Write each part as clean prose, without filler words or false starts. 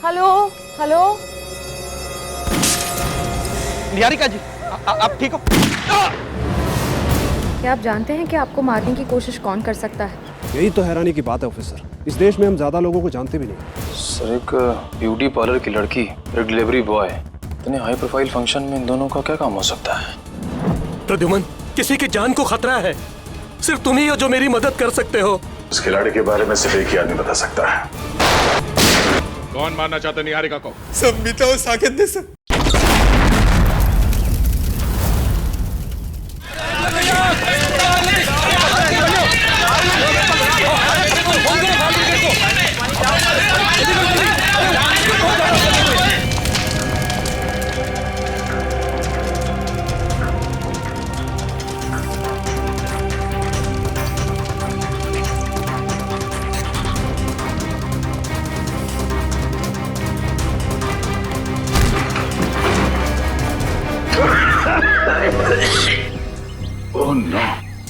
Hello hello. Niharika जी, आप ठीक हो? क्या आप जानते हैं कि आपको मारने की कोशिश कौन कर सकता है? यही तो हैरानी की बात है ऑफिसर, इस देश में हम ज्यादा लोगों को जानते भी नहीं। सर, एक ब्यूटी पार्लर की लड़की, एक डिलीवरी बॉय, इतने हाई प्रोफाइल फंक्शन में इन दोनों का क्या काम हो सकता है? प्रद्युमन, किसी की जान को खतरा है। सिर्फ तुम ही हो जो मेरी मदद कर सकते हो। उस खिलाड़ी के बारे में सिर्फ एक ही आदमी बता सकता है। कौन मारना चाहता है निहारिका को? सब मीता और साकेत ने सर। ओह नो,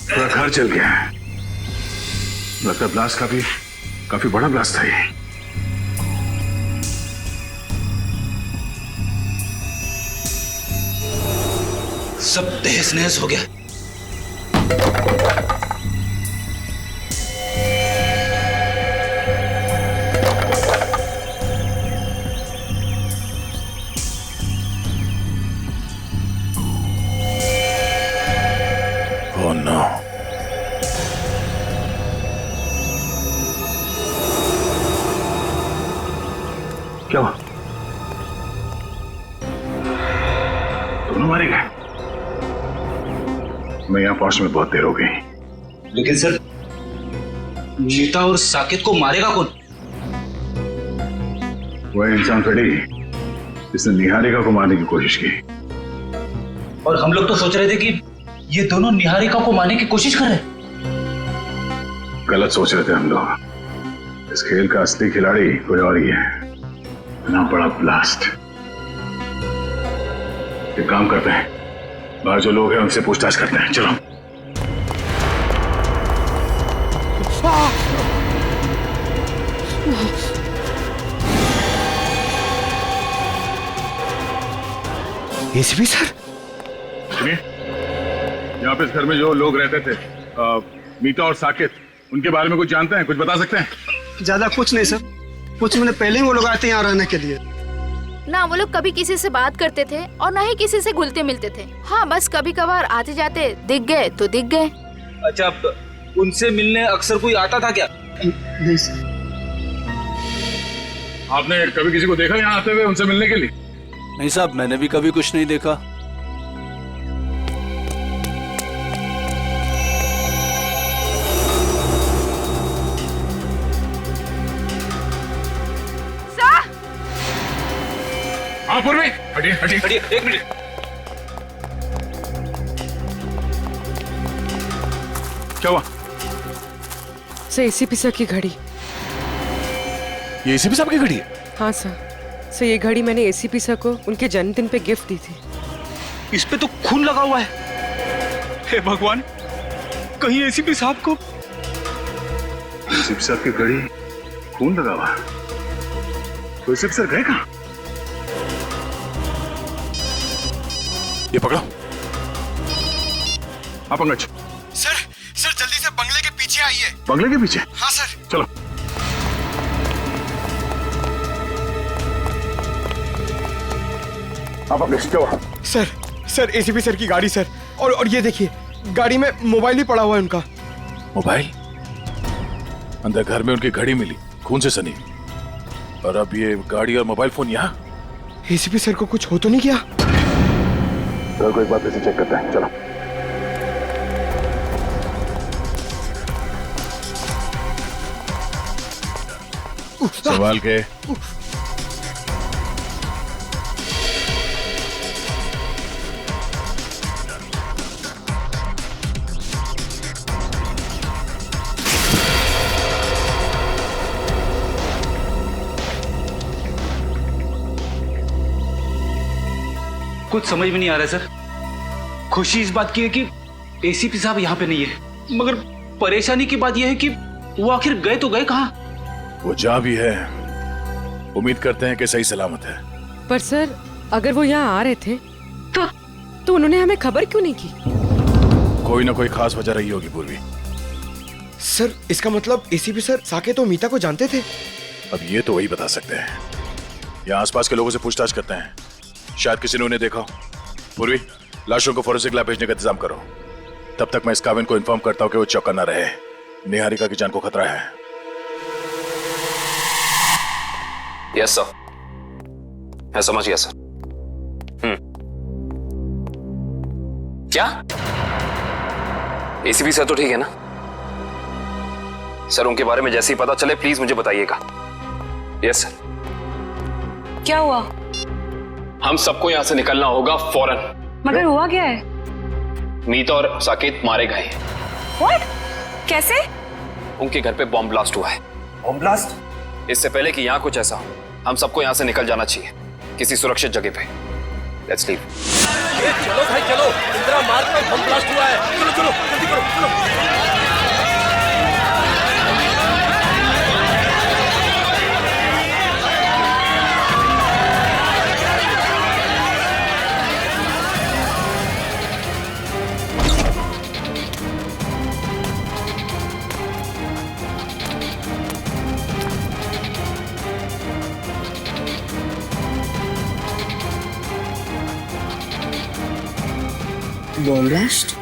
पूरा घर जल गया है। लगता है ब्लास्ट काफी बड़ा ब्लास्ट था ये। सब तहस नहस हो गया। ओह नो, क्या हुआ? दोनों मारे गए? मैं यहाँ पहुंचने में बहुत देर हो गई। लेकिन सर, मीता और साकेत को मारेगा कौन? वह इंसान थोड़ी जिसने निहारिका को मारने की कोशिश की। और हम लोग तो सोच रहे थे कि ये दोनों निहारिका को मारने की कोशिश कर रहे हैं। गलत सोच रहे थे हम लोग। इस खेल का असली खिलाड़ी कोई और ही है। इतना बड़ा ब्लास्ट। एक काम करते हैं, बाहर जो लोग हैं उनसे पूछताछ करते हैं। चलो। एसीपी सर, सुनिए, यहाँ पे इस घर में जो लोग रहते थे, मीता और साकेत, उनके बारे में कुछ जानते हैं? कुछ बता सकते हैं? ज्यादा कुछ नहीं सर, कुछ महीने पहले ही वो लोग आए थे यहाँ रहने के लिए। ना वो लोग कभी किसी से बात करते थे और ना ही किसी से घुलते मिलते थे। हाँ, बस कभी कभार आते जाते दिख गए तो दिख गए। अच्छा, उनसे मिलने अक्सर कोई आता था क्या? नहीं सर। आपने कभी किसी को देखा यहाँ आते हुए उनसे मिलने के लिए? नहीं साहब, मैंने भी कभी कुछ नहीं देखा। हाँ पूर्वी, हटिए हटिए हटिए, एक मिनट। क्या हुआ? सर, एसीपी सर की घड़ी। ये एसीपी साहब की घड़ी है? हाँ सर, ये घड़ी मैंने एसीपी सर को उनके जन्मदिन पे गिफ्ट दी थी। इस पे तो खून लगा हुआ है। हे भगवान, कहीं एसीपी साहब को। एसीपी साहब की घड़ी, खून लगा हुआ। तो एसीपी सर गए कहाँ? ये पकड़ो। हाँ पंकज। सर जल्दी से बंगले के पीछे आइए। बंगले के पीछे? हाँ सर। चलो। हाँ पंकज, क्या हुआ? सर एसीपी सर की गाड़ी सर, और ये देखिए, गाड़ी में मोबाइल भी पड़ा हुआ है उनका। मोबाइल? अंदर घर में उनकी घड़ी मिली, खून से सनी, और अब ये गाड़ी और मोबाइल फोन यहाँ? एसीपी सर को कुछ हो तो नहीं गया? सर को एक बार फिर से चेक करते हैं। चलो। संभाल के। कुछ समझ में नहीं आ रहा है सर। खुशी इस बात की है कि एसीपी साहब यहाँ पे नहीं है, मगर परेशानी की बात यह है कि वो आखिर गए तो गए कहाँ? वो जहाँ भी है उम्मीद करते हैं कि सही सलामत है। पर सर, अगर वो यहाँ आ रहे थे तो उन्होंने हमें खबर क्यों नहीं की? कोई ना कोई खास वजह रही होगी पूर्वी। सर इसका मतलब एसीपी सर साकेत और मीता को जानते थे। अब ये तो वही बता सकते हैं। यहाँ आसपास के लोगों से पूछताछ करते हैं, शायद किसी ने उन्हें देखा हो। पूर्वी, लाशों को फोरेंसिक लैब भेजने का इंतजाम करो। तब तक मैं इस काविन को इन्फॉर्म करता हूँ कि वो चौका न रहे। निहारिका की जान को खतरा है। यस सर, मैं समझ गया सर। क्या एसीपी सर तो ठीक है ना? सर उनके बारे में जैसे ही पता चले प्लीज मुझे बताइएगा। Yes sir. क्या हुआ? हम सबको यहां से निकलना होगा फौरन। मगर हुआ क्या है? मीता और साकेत मारे गए हैं। What? कैसे? उनके घर पे बॉम्ब ब्लास्ट हुआ है। Bomb blast? इससे पहले कि यहाँ कुछ ऐसा हो, हम सबको यहाँ से निकल जाना चाहिए किसी सुरक्षित जगह पे। Let's leave. चलो भाई चलो, इंदिरा मार्ग पर बम ब्लास्ट हुआ है। चलो चलो जल्दी करो, चलो। Bomb blast?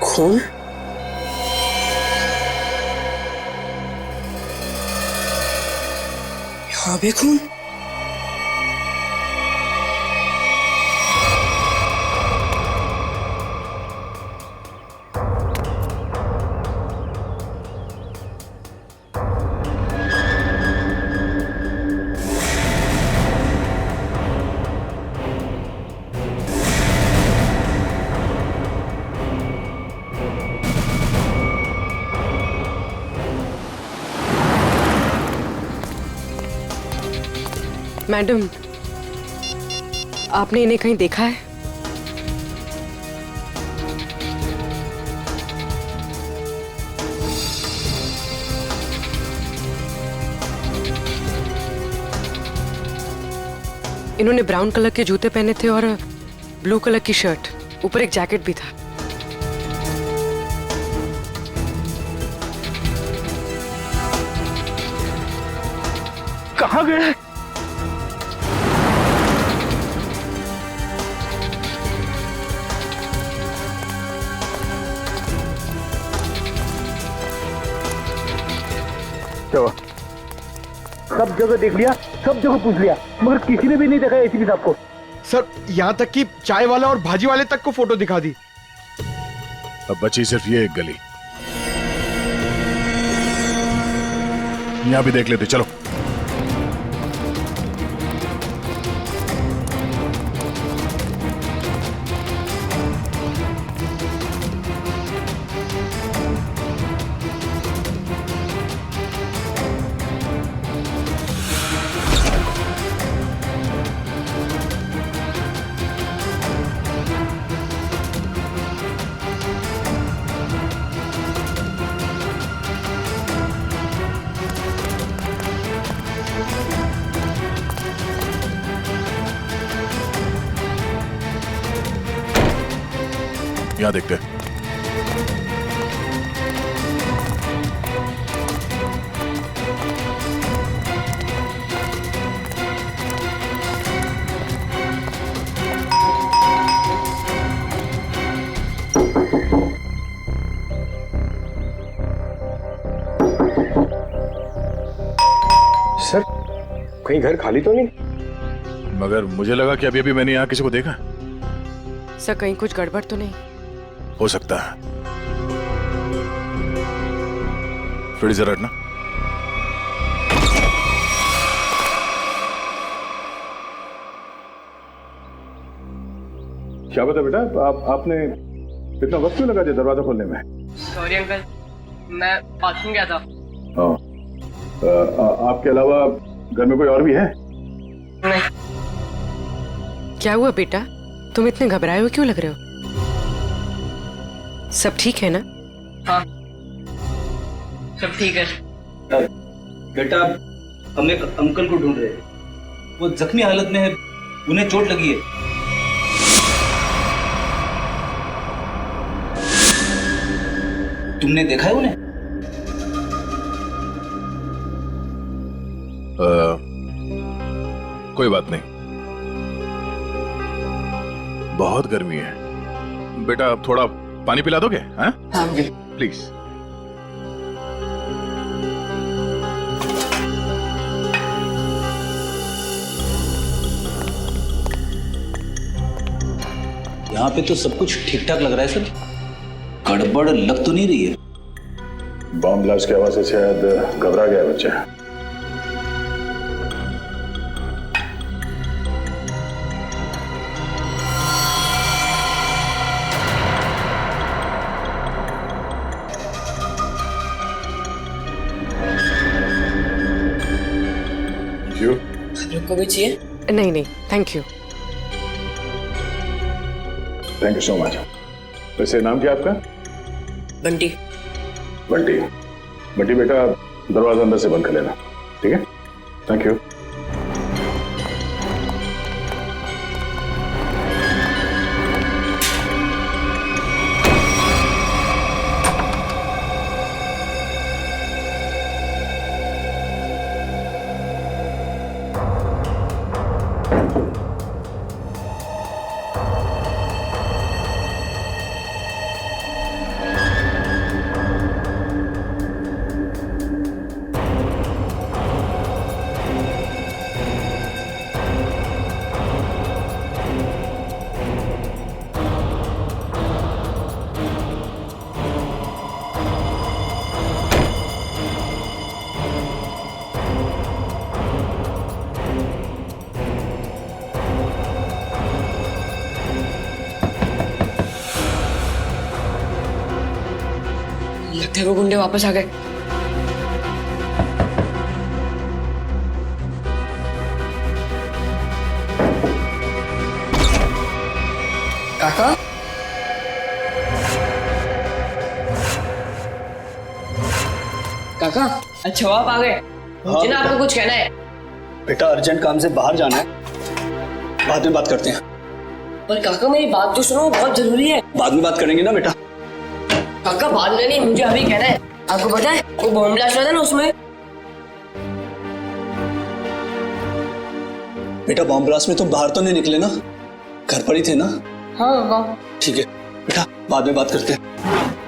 खून? यहाँ भी खून? मैडम, आपने इन्हें कहीं देखा है? इन्होंने ब्राउन कलर के जूते पहने थे और ब्लू कलर की शर्ट, ऊपर एक जैकेट भी था। कहाँ गए? सब जगह देख लिया, सब जगह पूछ लिया, मगर किसी ने भी नहीं देखा एसीपी साहब को। सर यहाँ तक कि चाय वाला और भाजी वाले तक को फोटो दिखा दी। अब बची सिर्फ ये एक गली। यहाँ भी देख लेते, चलो। यहाँ देखते हैं। सर कहीं घर खाली तो नहीं? मगर मुझे लगा कि अभी अभी मैंने यहाँ किसी को देखा। सर कहीं कुछ गड़बड़ तो नहीं? हो सकता है। फिर जरा हटना। क्या बता बेटा, आपने इतना वक्त क्यों लगा दिया दरवाजा खोलने में? सॉरी अंकल, मैं बाथरूम गया था। आपके अलावा घर में कोई और भी है? नहीं। क्या हुआ बेटा? तुम इतने घबराए हो क्यों लग रहे हो? सब ठीक है ना? हाँ सब ठीक है। बेटा हम एक अंकल को ढूंढ रहे हैं, वो जख्मी हालत में है, उन्हें चोट लगी है। तुमने देखा है उन्हें? कोई बात नहीं, बहुत गर्मी है। बेटा आप थोड़ा पानी पिला दोगे? हाँ प्लीज। यहाँ पे तो सब कुछ ठीक ठाक लग रहा है सर, गड़बड़ लग तो नहीं रही है। बॉम्ब ब्लास्ट की आवाज से शायद घबरा गया बच्चा। को भी चाहिए? नहीं नहीं thank you. Thank you so much. वैसे नाम क्या आपका? बंटी। बंटी। बंटी बेटा दरवाजा अंदर से बंद कर लेना, ठीक है? Thank you. लगता है वो गुंडे वापस आ गए। काका काका अच्छा आप आ गए। मुझे ना आपको कुछ कहना है। बेटा अर्जेंट काम से बाहर जाना है, बाद में बात करते हैं। पर काका मेरी बात तो सुनो, बहुत जरूरी है। बाद में बात करेंगे ना बेटा। काका बाद में नहीं, मुझे अभी कहना है। आपको पता है वो बॉम्ब ब्लास्ट हुआ था ना, उसमें बेटा बॉम्ब ब्लास्ट में तुम बाहर तो नहीं निकले ना, घर पर ही थे ना? हाँ ठीक है बेटा, बाद में बात करते हैं।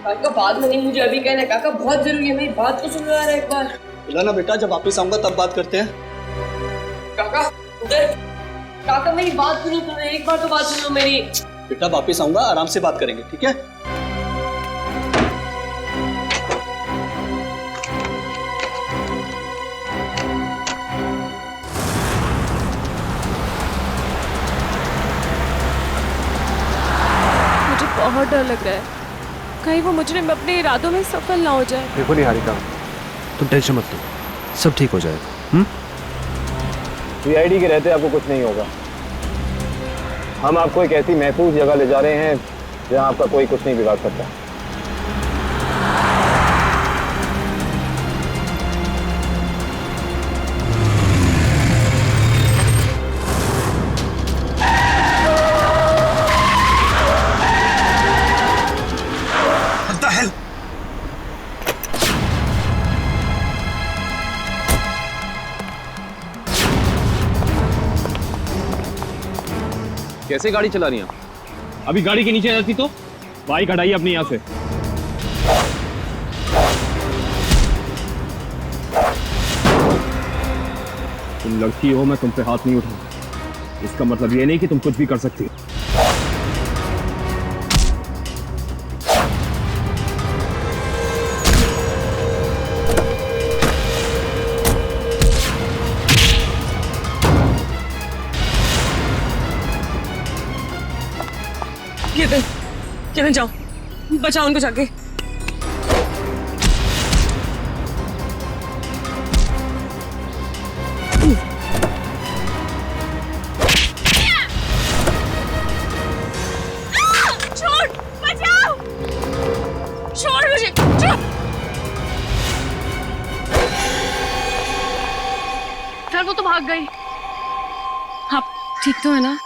काका बाद में नहीं, मुझे अभी कहना है। काका बहुत जरूरी है, मेरी बात तो सुनो यार एक बार। बोला ना बेटा, जब वापस आऊंगा तब बात करते हैं। काका उधर, काका मेरी बात सुनो, तुम्हें एक बार तो बात सुनो मेरी। बेटा वापस आऊंगा, आराम से बात करेंगे, ठीक है? बहुत डर लग रहा है, कहीं वो मुजरिम अपने इरादों में सफल ना हो जाए। देखो निहारिका, तुम टेंशन मत लो, सब ठीक हो जाएगा। सीआईडी के रहते आपको कुछ नहीं होगा। हम आपको एक ऐसी महफूज जगह ले जा रहे हैं जहां आपका कोई कुछ नहीं बिगाड़ सकता। कैसे गाड़ी चला रही हैं? अभी गाड़ी के नीचे रहती तो बाइक हटाइए अपनी यहाँ से। तुम लड़की हो, मैं तुम पे हाथ नहीं उठाऊंगा। इसका मतलब ये नहीं कि तुम कुछ भी कर सकती हो। किरण जाओ, बचाओ उनको जाके। ठीक तो है ना?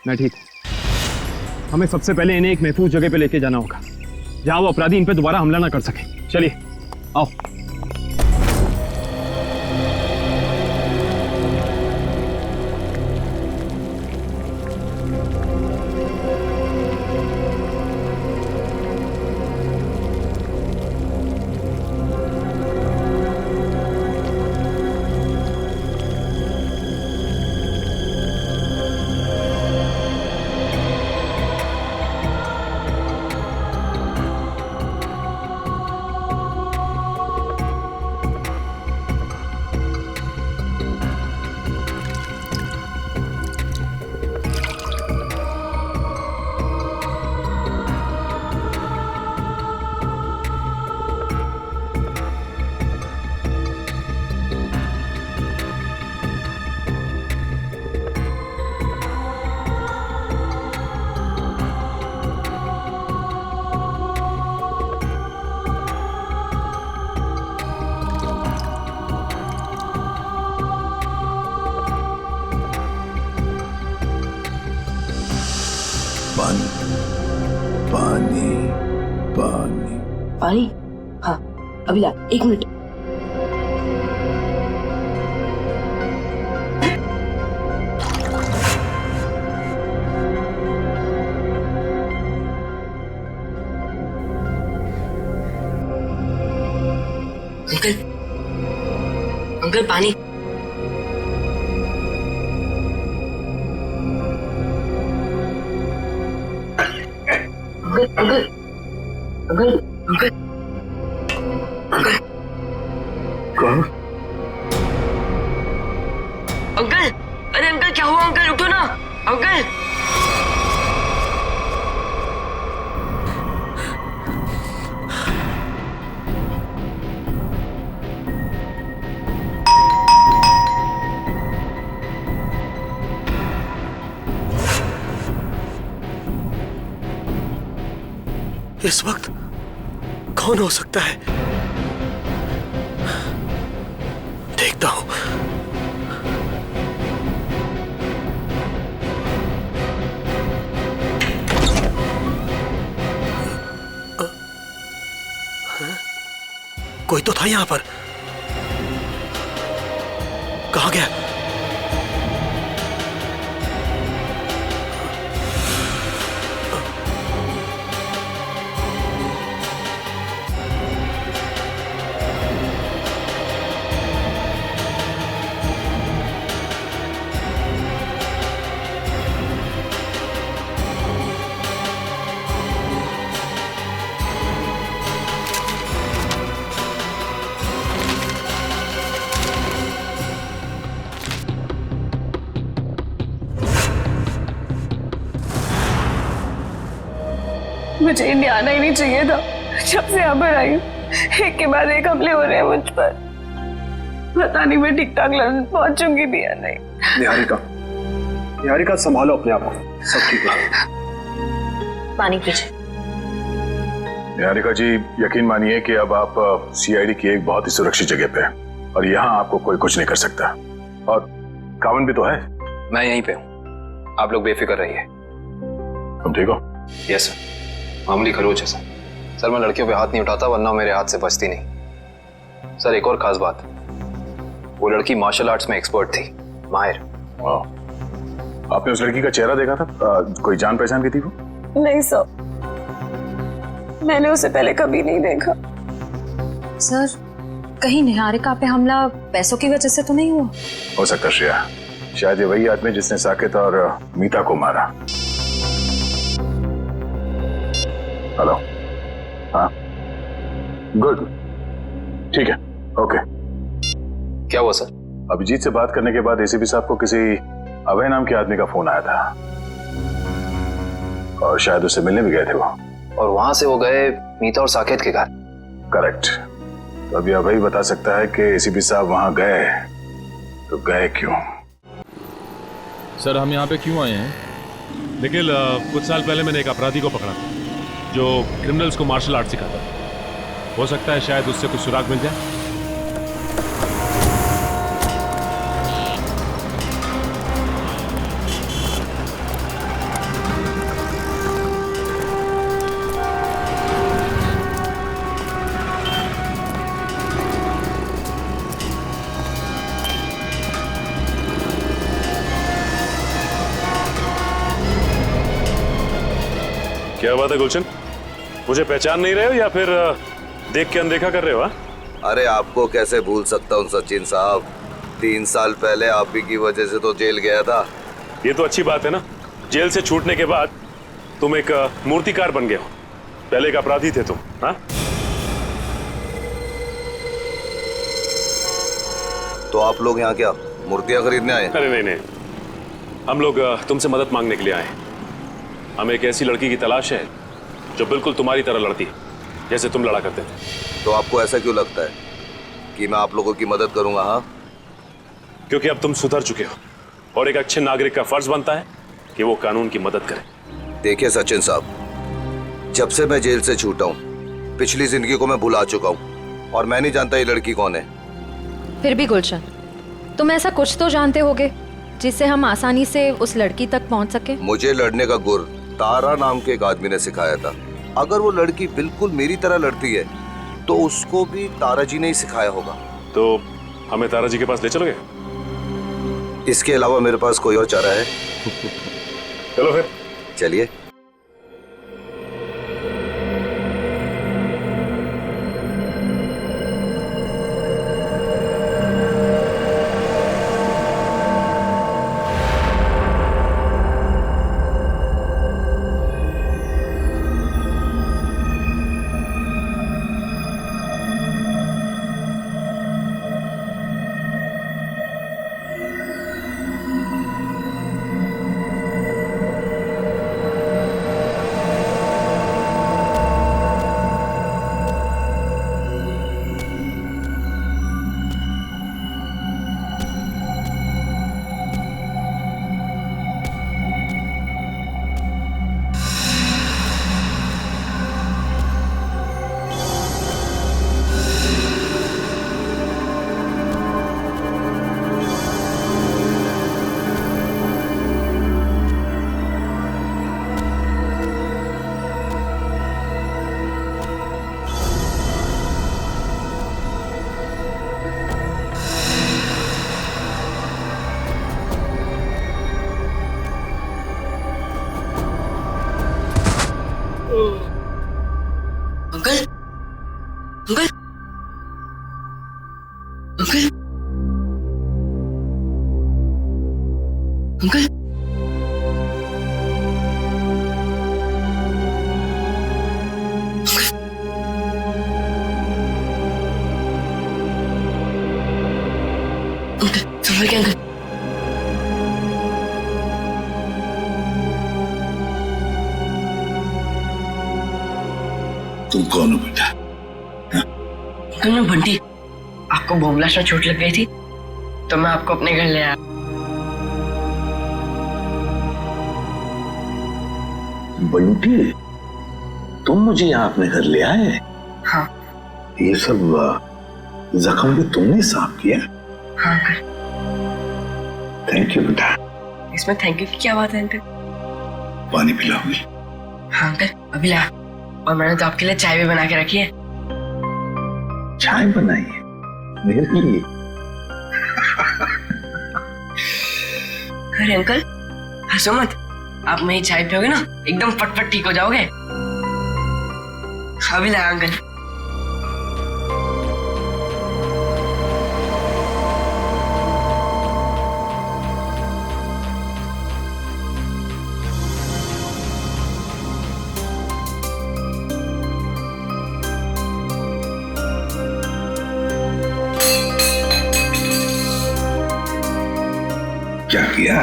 मैं ठीक हूँ। हमें सबसे पहले इन्हें एक महफूज जगह पे लेके जाना होगा जहाँ वो अपराधी इन पे दोबारा हमला ना कर सके। चलिए आओ। पानी? हाँ अभी ला, 1 मिनट। अंकल, अंकल पानी। अंकल अंकल अंकल अंकल कौन? अंकल, अरे अंकल क्या हुआ? अंकल उठो ना अंकल। इस वक्त कौन हो सकता है? देखता हूं। कोई तो था यहां पर। कहां गया? मुझे इंडिया आना ही नहीं चाहिए था। जब से यहाँ पर आई हूँ एक के बाद एक हमले हो रहे हैं मुझ पर। पता नहीं मैं ठीक ठाक लंदन पहुंचूंगी भी या नहीं। निहारिका संभालो अपने आप को, सब ठीक है। पानी पीछे। निहारिका जी, यकीन मानिए कि अब आप सीआईडी की एक बहुत ही सुरक्षित जगह पे हैं और यहाँ आपको कोई कुछ नहीं कर सकता। और कावन भी तो है। मैं यहीं पे हूँ, आप लोग बेफिक्र रहिए। तुम ठीक हो? यस सर, मामूली खरोच है सर। मैं लड़कियों पे हाथ नहीं उठाता, वरना मेरे हाथ से बचती नहीं। सर एक और खास बात, वो लड़की मार्शल आर्ट्स में एक्सपर्ट थी, माहिर। आपने उस लड़की का चेहरा देखा था? कोई जान पहचान की थी वो? नहीं सर, मैंने उसे पहले कभी नहीं देखा। सर कहीं निहारिका पे हमला पैसों की वजह से तो नहीं हुआ? हो सकता श्रेया, शायद ये वही आदमी जिसने साकेत और मीता को मारा। हेलो, हाँ गुड, ठीक है, ओके। क्या हुआ सर? अभिजीत से बात करने के बाद एसीपी साहब को किसी अभय नाम के आदमी का फोन आया था और शायद उससे मिलने भी गए थे वो। और वहां से वो गए मीता और साकेत के घर? करेक्ट। तो अभी अभय बता सकता है कि एसीपी साहब वहां गए तो गए क्यों? सर हम यहाँ पे क्यों आए हैं? निखिल, कुछ साल पहले मैंने एक अपराधी को पकड़ा जो क्रिमिनल्स को मार्शल आर्ट सिखाता। हो सकता है शायद उससे कुछ सुराग मिल जाए। क्या बात है गुलशन, मुझे पहचान नहीं रहे हो या फिर देख के अनदेखा कर रहे हो? अरे आपको कैसे भूल सकता हूँ सचिन साहब, 3 साल पहले आप ही की वजह से तो जेल गया था। ये तो अच्छी बात है ना, जेल से छूटने के बाद तुम एक मूर्तिकार बन गए हो, पहले एक अपराधी थे तुम। हाँ, तो आप लोग यहाँ क्या मूर्तियां खरीदने आए? अरे नहीं नहीं, हम लोग तुमसे मदद मांगने के लिए आए हैं। हमें एक ऐसी लड़की की तलाश है जो बिल्कुल तुम्हारी तरह लड़ती है, जैसे तुम लड़ा करते थे। तो आपको ऐसा क्यों लगता है कि मैं आप लोगों की मदद करूंगा? हाँ, क्योंकि अब तुम सुधर चुके हो और एक अच्छे नागरिक का फर्ज बनता है कि वो कानून की मदद करे। देखिए सचिन साहब, जब से मैं जेल से छूटा हूँ पिछली जिंदगी को मैं भुला चुका हूँ और मैं नहीं जानता ये लड़की कौन है। फिर भी गुलशन, तुम ऐसा कुछ तो जानते होगे जिससे हम आसानी से उस लड़की तक पहुंच सके। मुझे लड़ने का गुर तारा नाम के एक आदमी ने सिखाया था। अगर वो लड़की बिल्कुल मेरी तरह लड़ती है तो उसको भी तारा जी ने ही सिखाया होगा। तो हमें तारा जी के पास ले चलोगे? इसके अलावा मेरे पास कोई और चारा है? चलो फिर चलिए। Uncle, uncle, uncle, uncle, uncle, संभल के अंकल। तुम कौन हो बेटा? अंकल मैं बंटी, आपको बोमला से चोट लग गई थी तो मैं आपको अपने घर ले आया। बंटी, तुम मुझे यहाँ अपने घर ले आए? हाँ। ये सब जख्म भी तुमने साफ किया? हाँ अंकल। थैंक यू बेटा। इसमें थैंक यू की क्या बात है अंकल? पानी पिलाओगी? हाँ अंकल, अभी ला। और मैंने तो आपके लिए चाय भी बना के रखी है। चाय बनाई है मेरे लिए? अरे अंकल हंसो मत, आप मेरी चाय पियोगे ना एकदम फटफट ठीक हो जाओगे। अभी ला अंकल। क्या किया?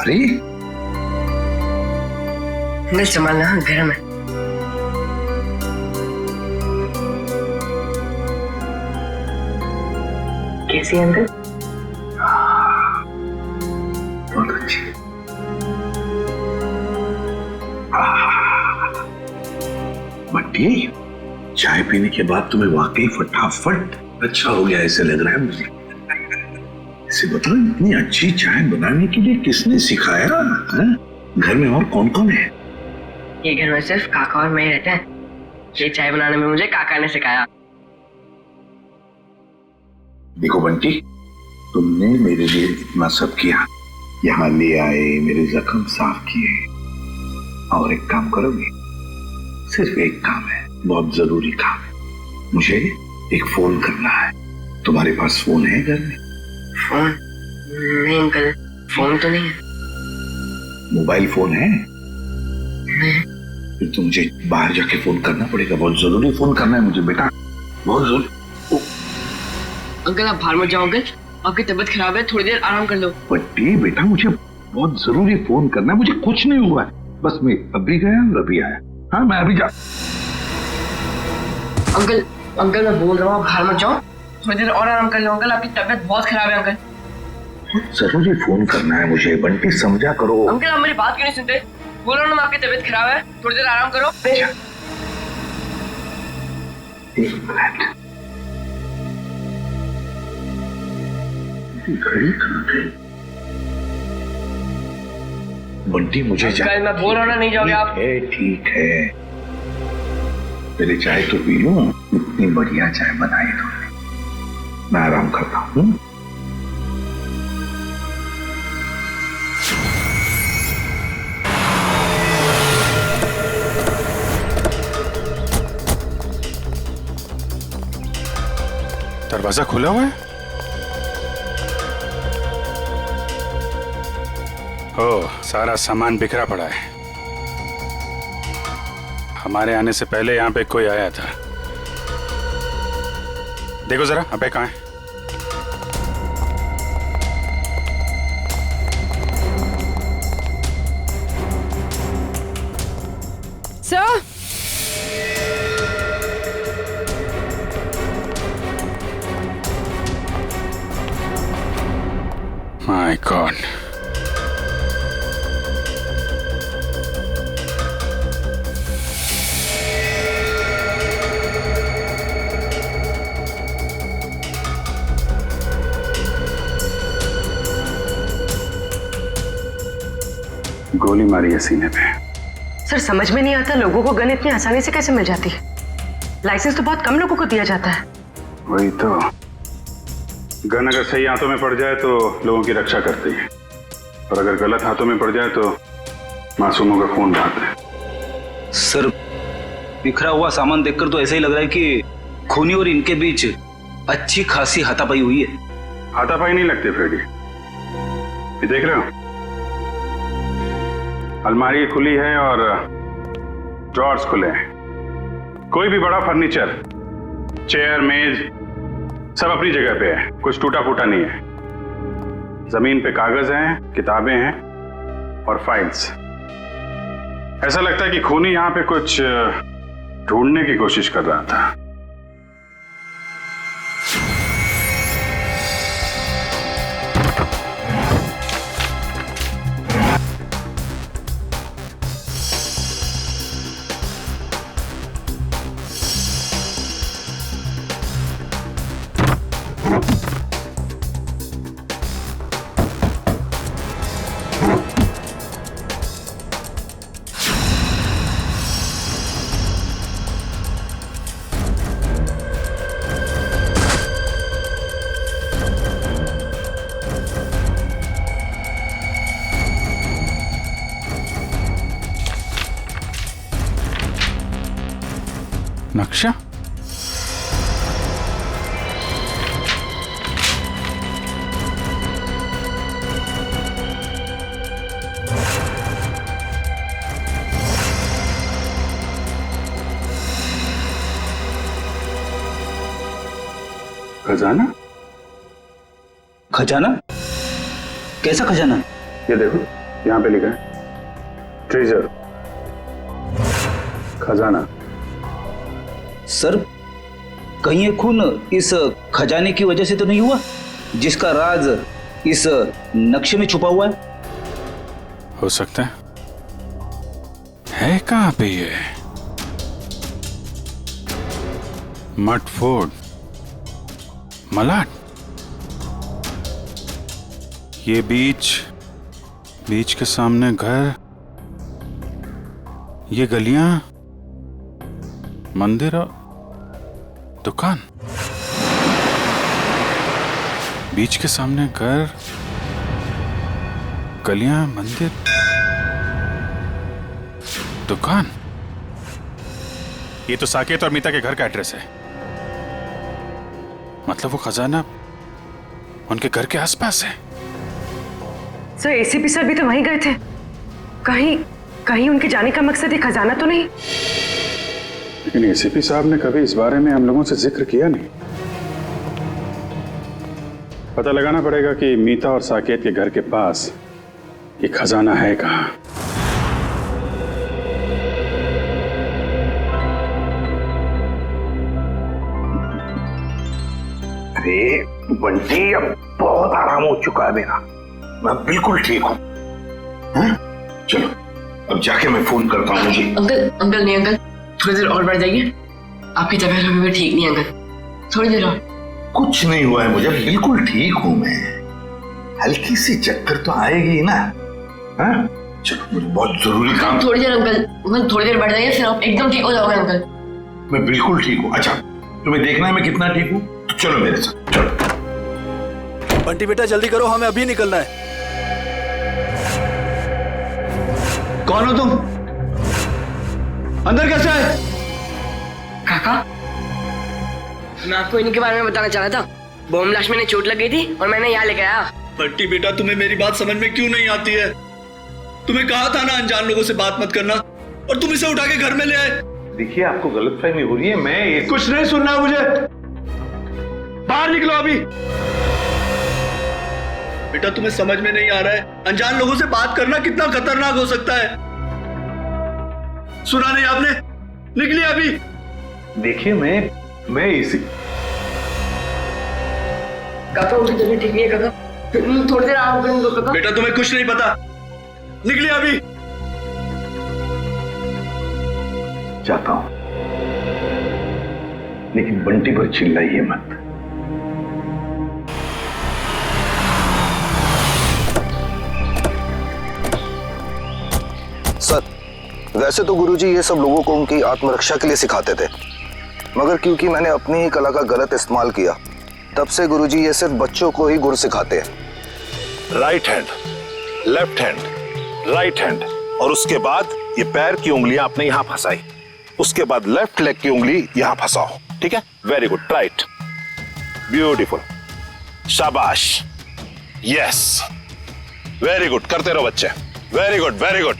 अरे अंकल संभालना, गरम है। कैसी है अंकल? बहुत अच्छी। बट्टी, चाय पीने के बाद तुम्हें वाकई फटाफट अच्छा हो गया ऐसे लग रहा है मुझे। इसे बताओ, इतनी अच्छी चाय बनाने के लिए किसने सिखाया? घर में और कौन कौन है? ये घर में सिर्फ काका और मैं रहते हैं। ये चाय बनाने में मुझे काका ने सिखाया। देखो बंटी, तुमने मेरे लिए इतना सब किया, यहाँ ले आए, मेरे जख्म साफ किए, और एक काम करोगे? सिर्फ एक काम है, बहुत जरूरी काम है। मुझे एक फोन करना है। तुम्हारे पास फोन है घर में? फोन? नहीं अंकल, फोन तो नहीं है। मोबाइल फोन है? नहीं। फिर तो मुझे बाहर जाके फोन करना पड़ेगा। बहुत जरूरी फोन करना है मुझे बेटा, बहुत जरूरी। अंकल आप बाहर मत जाओ अंकल, आपकी तबीयत खराब है, थोड़ी देर आराम कर लो। बट्टी बेटा, मुझे बहुत जरूरी फोन करना है। मुझे कुछ नहीं हुआ है, बस मैं अभी गया और अभी आया। हाँ मैं अभी जा। अंकल अंकल मैं बोल रहा हूँ, आप बाहर मत जाओ, थोड़ी देर और आराम कर लो अंकल, आपकी तबीयत बहुत खराब है अंकल। बहुत जरूरी फोन करना है मुझे, बंटी समझा करो। अंकल आप मेरी बात क्यों नहीं सुनते? बोलो ना आपकी तबीयत खराब है, थोड़ी देर आराम करो। एक मिनट, घड़ी कहाँ गई? बंटी मुझे अंकल मैं बोल रहा हूँ ना, नहीं जाओगे आप? ठीक है, पहले चाय तो पी लो। इतनी बढ़िया चाय बनाई तुमने, मैं आराम करता हूँ। दरवाजा खुला हुआ है? ओह, सारा सामान बिखरा पड़ा है। हमारे आने से पहले यहाँ पे कोई आया था। देखो जरा, अबे कहाँ है? सर, माय गॉड, गोली मारी है सीने पे। सर समझ में नहीं आता, लोगों को गन इतनी आसानी से कैसे मिल जाती है? लाइसेंस तो बहुत कम लोगों को दिया जाता है। वही तो, गन अगर सही हाथों में पड़ जाए तो लोगों की रक्षा करती है, और अगर गलत हाथों में पड़ जाए तो मासूमों का खून बहाता है। सर बिखरा हुआ सामान देखकर तो ऐसा ही लग रहा है कि खूनी और इनके बीच अच्छी खासी हाथापाई हुई है। हाथापाई नहीं लगती फ्रेडी, ये देख रहे हो, अलमारी खुली है और ड्रॉर्स खुले हैं। कोई भी बड़ा फर्नीचर, चेयर, मेज, सब अपनी जगह पे है, कुछ टूटा फूटा नहीं है। जमीन पे कागज हैं, किताबें हैं और फाइल्स। ऐसा लगता है कि खूनी यहां पे कुछ ढूंढने की कोशिश कर रहा था। नक्शा? खजाना? खजाना? कैसा खजाना? ये देखो, यहां पे लिखा है ट्रेजर, खजाना। सर कहीं ये खून इस खजाने की वजह से तो नहीं हुआ, जिसका राज इस नक्शे में छुपा हुआ है? हो सकता है कहां पे ये? मट फोर्ड, मलाड, ये बीच के सामने घर, ये गलियां, मंदिर और दुकान। बीच के सामने घर, गलियां, मंदिर। दुकान? ये तो साकेत और मीता के घर का एड्रेस है। मतलब वो खजाना उनके घर के आसपास है। सर एसीपी सर भी तो वहीं गए थे। कहीं कहीं उनके जाने का मकसद ये खजाना तो नहीं? लेकिन एसीपी साहब ने कभी इस बारे में हम लोगों से जिक्र किया नहीं। पता लगाना पड़ेगा कि मीता और साकेत के घर के पास ये खजाना है कहाँ। अरे बंटी, अब बहुत आराम हो चुका है मेरा, मैं बिल्कुल ठीक हूँ। चलो अब जाके मैं फोन करता हूँ। जी अंकल नहीं अंकल, थोड़ी देर और बढ़ जाइए। आपकी तबीयत अभी भी ठीक नहीं अंकल, थोड़ी देर और। कुछ नहीं हुआ है मुझे, बिल्कुल ठीक हूँ मैं। हल्की सी चक्कर तो आएगी ना। हाँ? चलो मुझे बहुत जरूरी काम। थोड़ी देर अंकल, थोड़ी देर बढ़ जाइए, फिर आप एकदम ठीक हो जाओगे अंकल। मैं बिल्कुल ठीक हूँ। अच्छा तुम्हें देखना है मैं कितना ठीक हूँ, तो चलो मेरे साथ चलो। बंटी बेटा जल्दी करो, हमें अभी निकलना है। कौन हो तुम? अंदर कैसे आए? काका, मैं आपको इनके बारे में बताना चाह रहा था। बॉम्ब ब्लास्ट में चोट लग गई थी और मैंने यहाँ लेकर आया। बंटी बेटा तुम्हें मेरी बात समझ में क्यों नहीं आती है? तुम्हें कहा था ना अनजान लोगों से बात मत करना, और तुम इसे उठा के घर में ले आए। देखिए आपको गलतफहमी हो रही है, मैं कुछ नहीं सुनना मुझे, बाहर निकलो अभी। बेटा तुम्हें समझ में नहीं आ रहा है, अनजान लोगों से बात करना कितना खतरनाक हो सकता है। सुना नहीं आपने? निकलिए अभी। देखिए मैं इसी काका उनकी तबीयत ठीक नहीं है काका, थोड़ी देर आराम करेंगे काका। बेटा तुम्हें कुछ नहीं पता, निकलिए अभी। जाता हूं, लेकिन बंटी पर चिल्लाइए मत। सर वैसे तो गुरुजी ये सब लोगों को उनकी आत्मरक्षा के लिए सिखाते थे, मगर क्योंकि मैंने अपनी ही कला का गलत इस्तेमाल किया, तब से गुरुजी ये सिर्फ बच्चों को ही गुर सिखाते हैं। Right hand, left hand, right hand, और उसके बाद ये पैर की उंगलियां आपने यहां फंसाई, उसके बाद लेफ्ट लेग की उंगली यहां फंसाओ। ठीक है? वेरी गुड, राइट, ब्यूटीफुल, शाबाश, यस, वेरी गुड, करते रहो बच्चे, very good, very good,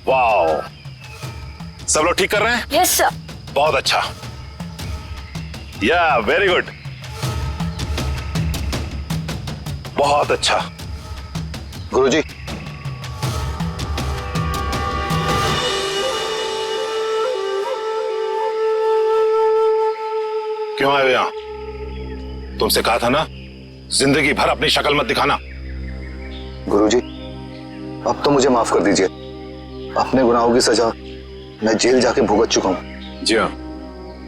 wow. सब लोग ठीक कर रहे हैं? Yes sir. बहुत अच्छा, या वेरी गुड, बहुत अच्छा। गुरुजी क्यों आए हो यहां? तुमसे कहा था ना जिंदगी भर अपनी शक्ल मत दिखाना। गुरुजी अब तो मुझे माफ कर दीजिए, अपने गुनाहों की सजा मैं जेल जाके भुगत चुका हूं। जी हाँ,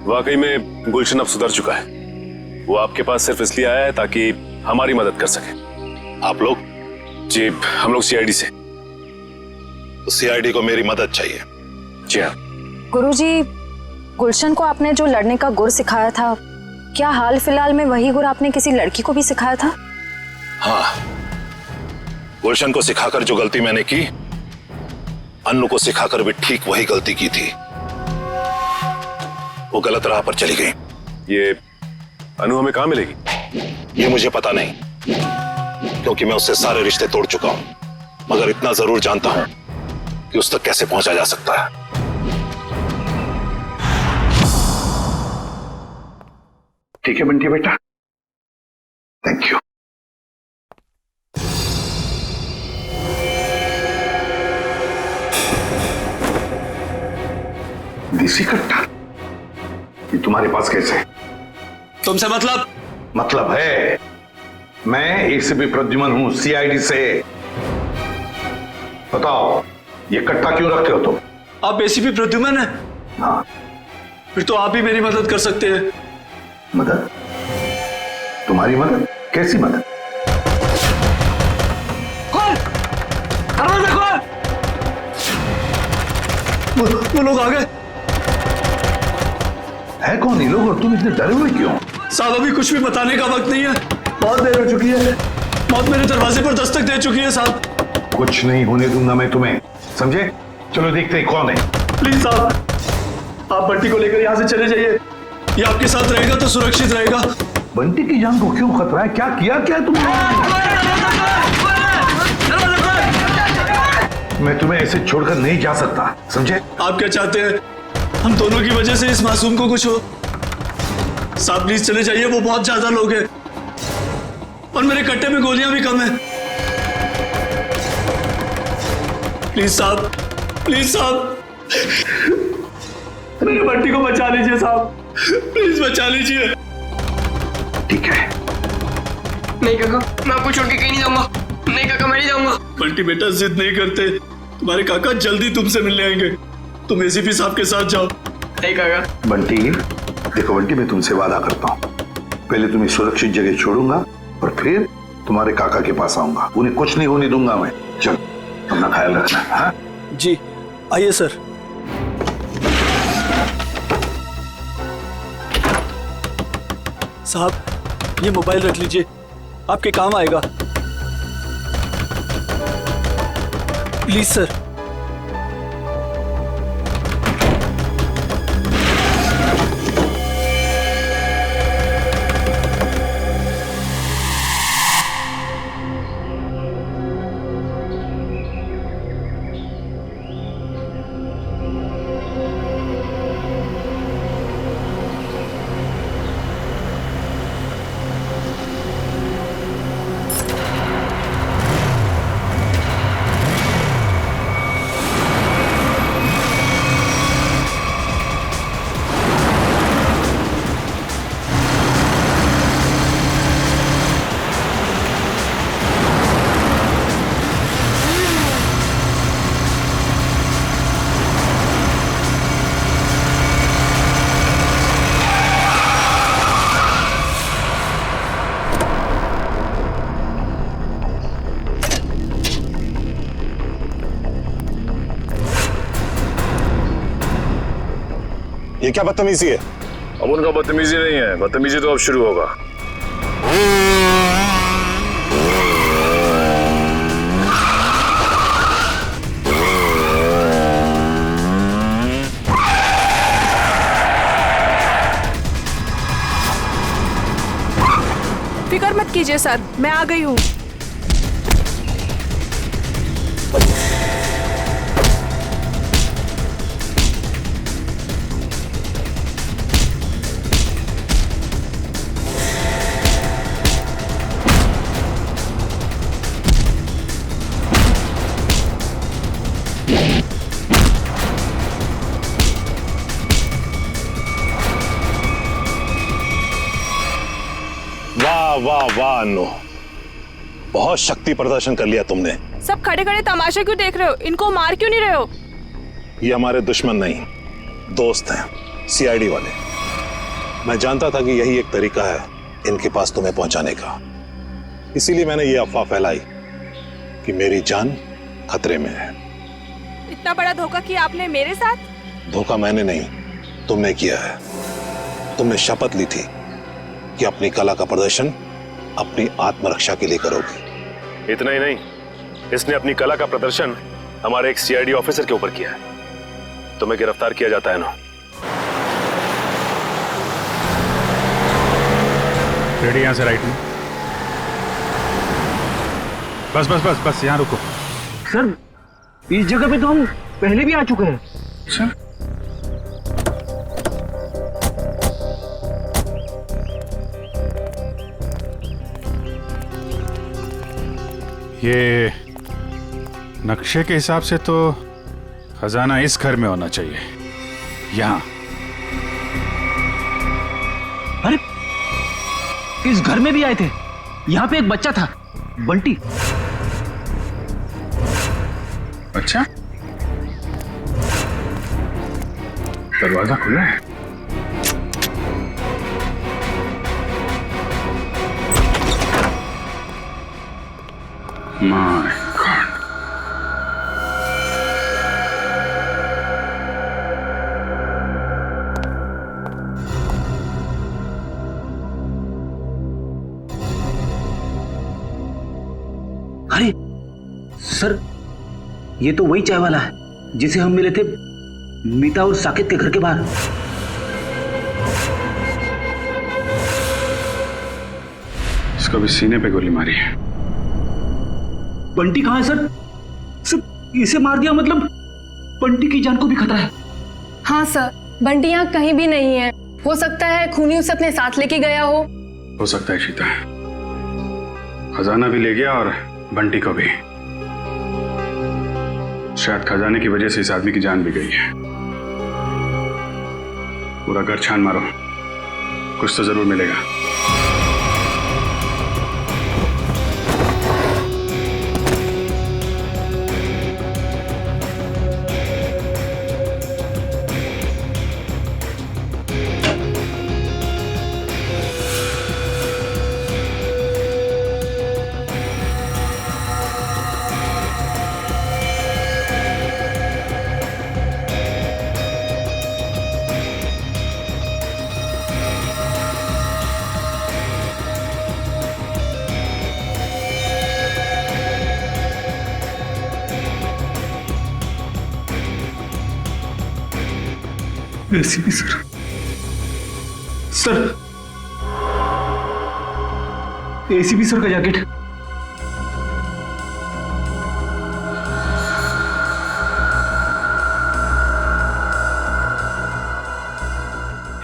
वाकई में गुलशन अब सुधर चुका है। वो आपके पास सिर्फ इसलिए आया है ताकि हमारी मदद कर सके। आप लोग? जी हम लोग सीआईडी से। तो सीआईडी को मेरी मदद चाहिए। जी हाँ। गुरुजी, गुलशन को आपने जो लड़ने का गुर सिखाया था, क्या हाल फिलहाल में वही गुर आपने किसी लड़की को भी सिखाया था? हाँ, गुलशन को सिखाकर जो गलती मैंने की, अन्नू को सिखाकर भी ठीक वही गलती की थी। वो गलत राह पर चली गई। ये अनु हमें कहां मिलेगी? ये मुझे पता नहीं, क्योंकि मैं उससे सारे रिश्ते तोड़ चुका हूं, मगर इतना जरूर जानता हूं कि उस तक कैसे पहुंचा जा सकता है। ठीक है बंटी बेटा, थैंक यू। देसी कट्टा ये तुम्हारे पास कैसे है? तुमसे मतलब है, मैं एसीपी प्रद्युमन हूं, सीआईडी से। बताओ ये कट्टा क्यों रखे हो तुम? आप एसीपी प्रद्युमन हैं? हाँ। फिर तो आप ही मेरी मदद कर सकते हैं। मदद? तुम्हारी मदद? कैसी मदद? कौन? दरवाजा खोल! वो लोग आ गए। है कौन ये लोग और तुम इतने डरे हुए क्यों? साहब अभी कुछ भी बताने का वक्त नहीं है, बहुत देर हो चुकी है। मौत मेरे दरवाजे पर दस्तक दे चुकी है साहब। कुछ नहीं होने दूंगा मैं तुम्हें, समझे? चलो देखते हैं कौन है। प्लीज साहब, आप बंटी को लेकर यहाँ से चले जाइए। ये आपके साथ रहेगा तो सुरक्षित रहेगा। बंटी की जान को क्यों खतरा है? क्या किया क्या तुमने? मैं तुम्हें ऐसे छोड़कर नहीं जा सकता, समझे? आप क्या चाहते हैं? हम दोनों की वजह से इस मासूम को कुछ हो? साहब प्लीज चले जाइए, वो बहुत ज्यादा लोग हैं और मेरे कट्टे में गोलियां भी कम है। प्लीज साहब, प्लीज साहब, मेरे बंटी को बचा लीजिए साहब, प्लीज बचा लीजिए। ठीक है। नहीं काका, मैं आपको छोड़ के कहीं नहीं जाऊंगा। नहीं काका, मैं नहीं जाऊंगा। बंटी बेटा जिद नहीं करते, तुम्हारे काका जल्दी तुमसे मिलने आएंगे। तुम एसीपी साहब के साथ जाओ। नहीं काका। बंटी देखो बंटी, मैं तुमसे वादा करता हूँ, पहले तुम्हें सुरक्षित जगह छोड़ूंगा और फिर तुम्हारे काका के पास आऊंगा। उन्हें कुछ नहीं होने दूंगा मैं। चल अपना ख्याल रखना। हाँ जी आइए सर। साहब ये मोबाइल रख लीजिए, आपके काम आएगा। Please sir. ये क्या बदतमीजी है? अब उनका बदतमीजी नहीं है, बदतमीजी तो अब शुरू होगा। फिक्र मत कीजिए सर, मैं आ गई हूँ। वाह वाह अनु, बहुत शक्ति प्रदर्शन कर लिया तुमने। सब खड़े खड़े तमाशा क्यों देख रहे हो? इनको मार क्यों नहीं रहे हो? ये हमारे दुश्मन नहीं, दोस्त हैं, सीआईडी वाले। मैं जानता था कि यही एक तरीका है इनके पास तुम्हें पहुंचाने का, इसीलिए मैंने ये अफवाह फैलाई कि मेरी जान खतरे में है। इतना बड़ा धोखा किया आपने मेरे साथ? धोखा मैंने नहीं, तुमने किया है। तुमने शपथ ली थी कि अपनी कला का प्रदर्शन अपनी आत्मरक्षा के लिए करोगी। इतना ही नहीं, इसने अपनी कला का प्रदर्शन हमारे एक सीआईडी ऑफिसर के ऊपर किया है। तुम्हें गिरफ्तार किया जाता है ना। रेडी, यहाँ से राइट में। बस बस बस बस, यहाँ रुको। सर इस जगह पे तो हम पहले भी आ चुके हैं। सर ये नक्शे के हिसाब से तो खजाना इस घर में होना चाहिए, यहाँ। अरे इस घर में भी आए थे। यहाँ पे एक बच्चा था, बंटी। अच्छा, दरवाजा खुला है। My God. अरे सर, ये तो वही चाय वाला है जिसे हम मिले थे मीता और साकेत के घर के बाहर। इसको भी सीने पे गोली मारी है। बंटी कहाँ है सर? सर इसे मार दिया मतलब बंटी की जान को भी खतरा है। हाँ सर, बंटी यहाँ कहीं भी नहीं है। हो सकता है खूनी उसे अपने साथ लेके गया हो सकता है शीता, खजाना भी ले गया और बंटी को भी। शायद खजाने की वजह से इस आदमी की जान भी गई है। पूरा घर छान मारो, कुछ तो जरूर मिलेगा। ACP sir, sir ACP sir का जैकेट।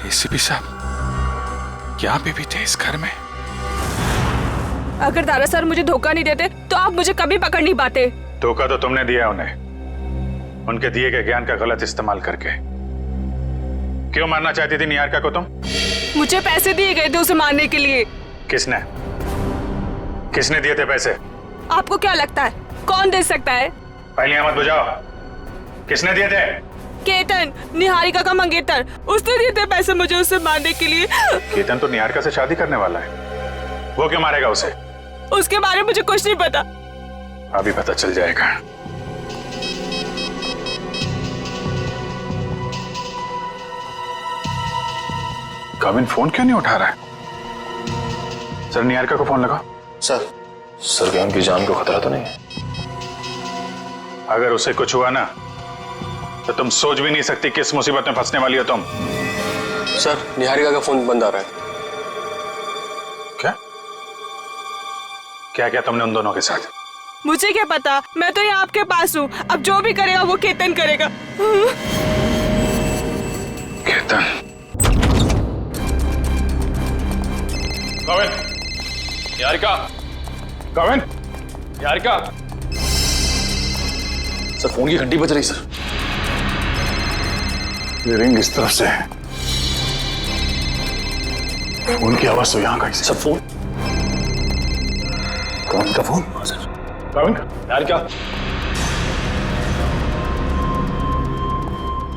एसीपी साहब क्या पे भी थे इस घर में? अगर दारा सर मुझे धोखा नहीं देते तो आप मुझे कभी पकड़ नहीं पाते। धोखा तो तुमने दिया उन्हें, उनके दिए गए ज्ञान का गलत इस्तेमाल करके। क्यों मारना चाहती थी निहारिका को तुम? मुझे पैसे दिए गए थे उसे मारने के लिए। किसने किसने दिए थे पैसे? आपको क्या लगता है कौन दे सकता है? पहले मत बुझाओ, किसने दिए थे? केतन, निहारिका का मंगेतर, उसने दिए थे पैसे मुझे उसे मारने के लिए। केतन तो निहारिका से शादी करने वाला है, वो क्यों मारेगा उसे? उसके बारे में मुझे कुछ नहीं पता। अभी पता चल जाएगा। काविन फोन क्यों नहीं उठा रहा है? सर निहारिका को फोन लगा। सर क्या उनकी जान को खतरा तो नहीं है? अगर उसे कुछ हुआ ना तो तुम सोच भी नहीं सकती किस मुसीबत में फंसने वाली हो तुम। सर निहारिका का फोन बंद आ रहा है। क्या क्या तुमने उन दोनों के साथ? मुझे क्या पता, मैं तो यहाँ आपके पास हूँ। अब जो भी करेगा वो केतन करेगा। केतन। काविन, निहारिका, काविन, निहारिका। सर फोन की घंटी बज रही सर। ये रिंग इस तरफ से है, फोन की आवाज तो यहाँ का ही। सर फोन, कौन का फोन? सर काविन, निहारिका,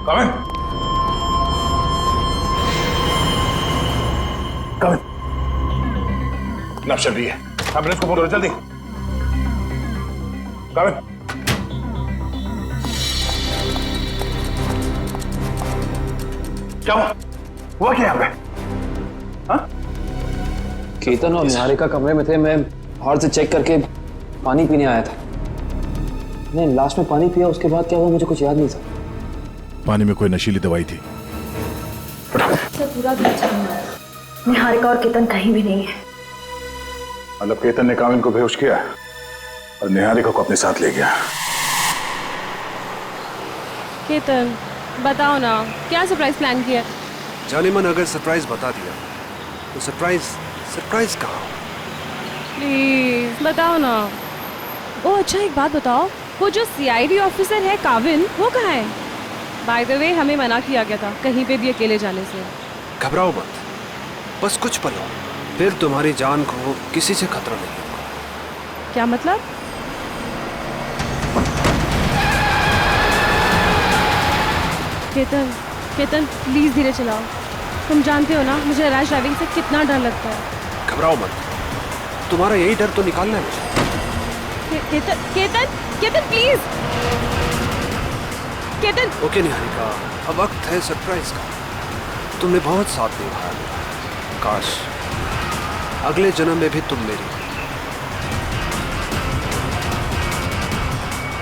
काविन, काविन, नब चल रही है। एम्बुलेंस को फोन करो जल्दी। काविन, क्या हुआ क्या यहाँ पे? हाँ? केतन और निहारिका कमरे में थे। मैं बाहर से चेक करके पानी पीने आया था। नहीं, लास्ट में पानी पिया, उसके बाद क्या हुआ मुझे कुछ याद नहीं था। पानी में कोई नशीली दवाई थी। पूरा घर छाना है। निहारिका और केतन कहीं भी नहीं है। मतलब केतन ने काविन को बेहोश किया और निहारिका को अपने साथ ले गया। केतन बताओ ना, क्या सरप्राइज प्लान किया? जाने मन अगर सरप्राइज बता दिया तो सरप्राइज कहाँ? प्लीज बताओ ना। ओ अच्छा, एक बात बताओ, वो जो सीआईडी ऑफिसर है काविन, वो कहाँ है? बाय द वे हमें मना किया गया था कहीं पे भी अकेले जाने से। घबराओ मत, बस कुछ पल और, फिर तुम्हारी जान को किसी से खतरा नहीं होगा। क्या मतलब? केतन, केतन प्लीज धीरे चलाओ। तुम जानते हो ना मुझे रैश ड्राइविंग से कितना डर लगता है। घबराओ मत, तुम्हारा यही डर तो निकालना है मुझे। केतन, केतन, केतन प्लीज। केतन। ओके निहारिका, अब वक्त है सरप्राइज का। तुमने बहुत साथ निभाया मेरा। काश अगले जन्म में भी तुम मेरी हो।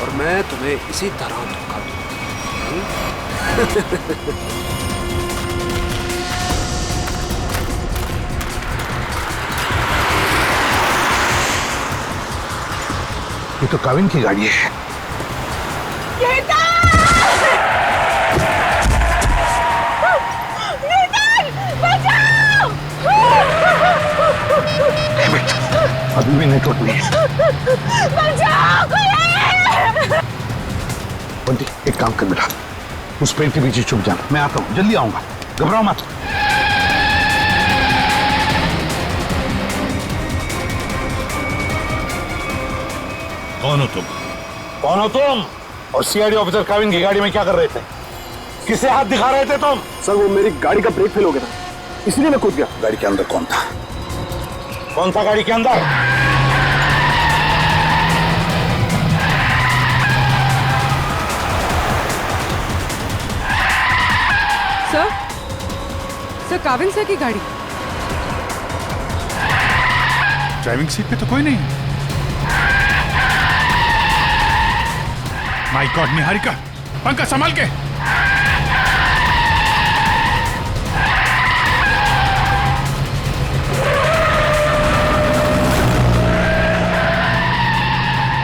और मैं तुम्हें इसी तरह धोखा दूंगा। ये तो काविन की गाड़ी है। अभी भी नेटवर्क नहीं है। बंटी एक काम कर बेटा, उस पेड़ के पीछे छुप जाना, मैं आता हूँ, जल्दी आऊंगा, घबराओ मत। कौन हो तुम? कौन हो तुम? और सीआईडी ऑफिसर काविन की गाड़ी में क्या कर रहे थे? किसे हाथ दिखा रहे थे तुम? सर वो मेरी गाड़ी का ब्रेक फेल हो गया था, इसलिए मैं कूद गया। गाड़ी के अंदर कौन था? कौन था गाड़ी के अंदर? सर काविन सर की गाड़ी। ड्राइविंग सीट पे तो कोई नहीं। माय गॉड निहारिका, पंकज संभाल के।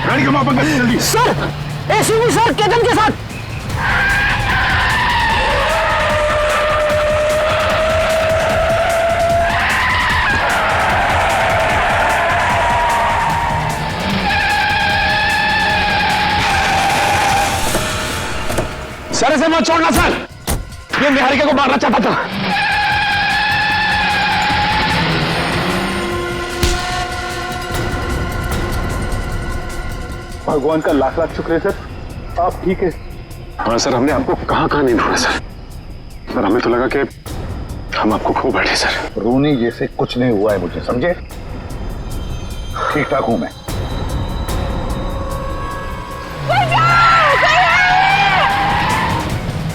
गाड़ी घुमाओ पंकज, जल्दी। सर एसीपी सर केतन के साथ। सर इसे मत छोड़ना सर, ये निहारिका को मारना चाहता था। भगवान का लाख लाख शुक्र है सर, आप ठीक है। हाँ सर, हमने आपको कहाँ नहीं ढूंढा सर। सर हमें तो लगा कि हम आपको खो बैठे सर। रोनी जैसे कुछ नहीं हुआ है मुझे, समझे? ठीक ठाक हूं मैं।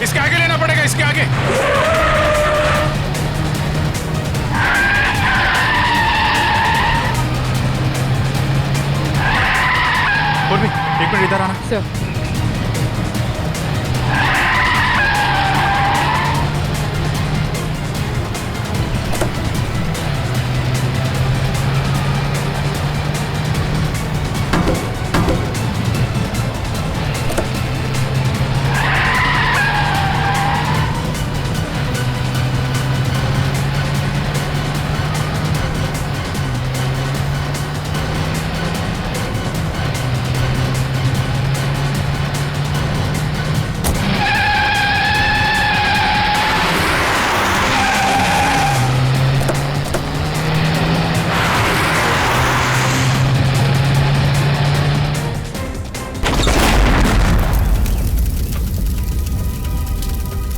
इसके आगे लेना पड़ेगा, इसके आगे। और भी एक मिनट इधर आना। सर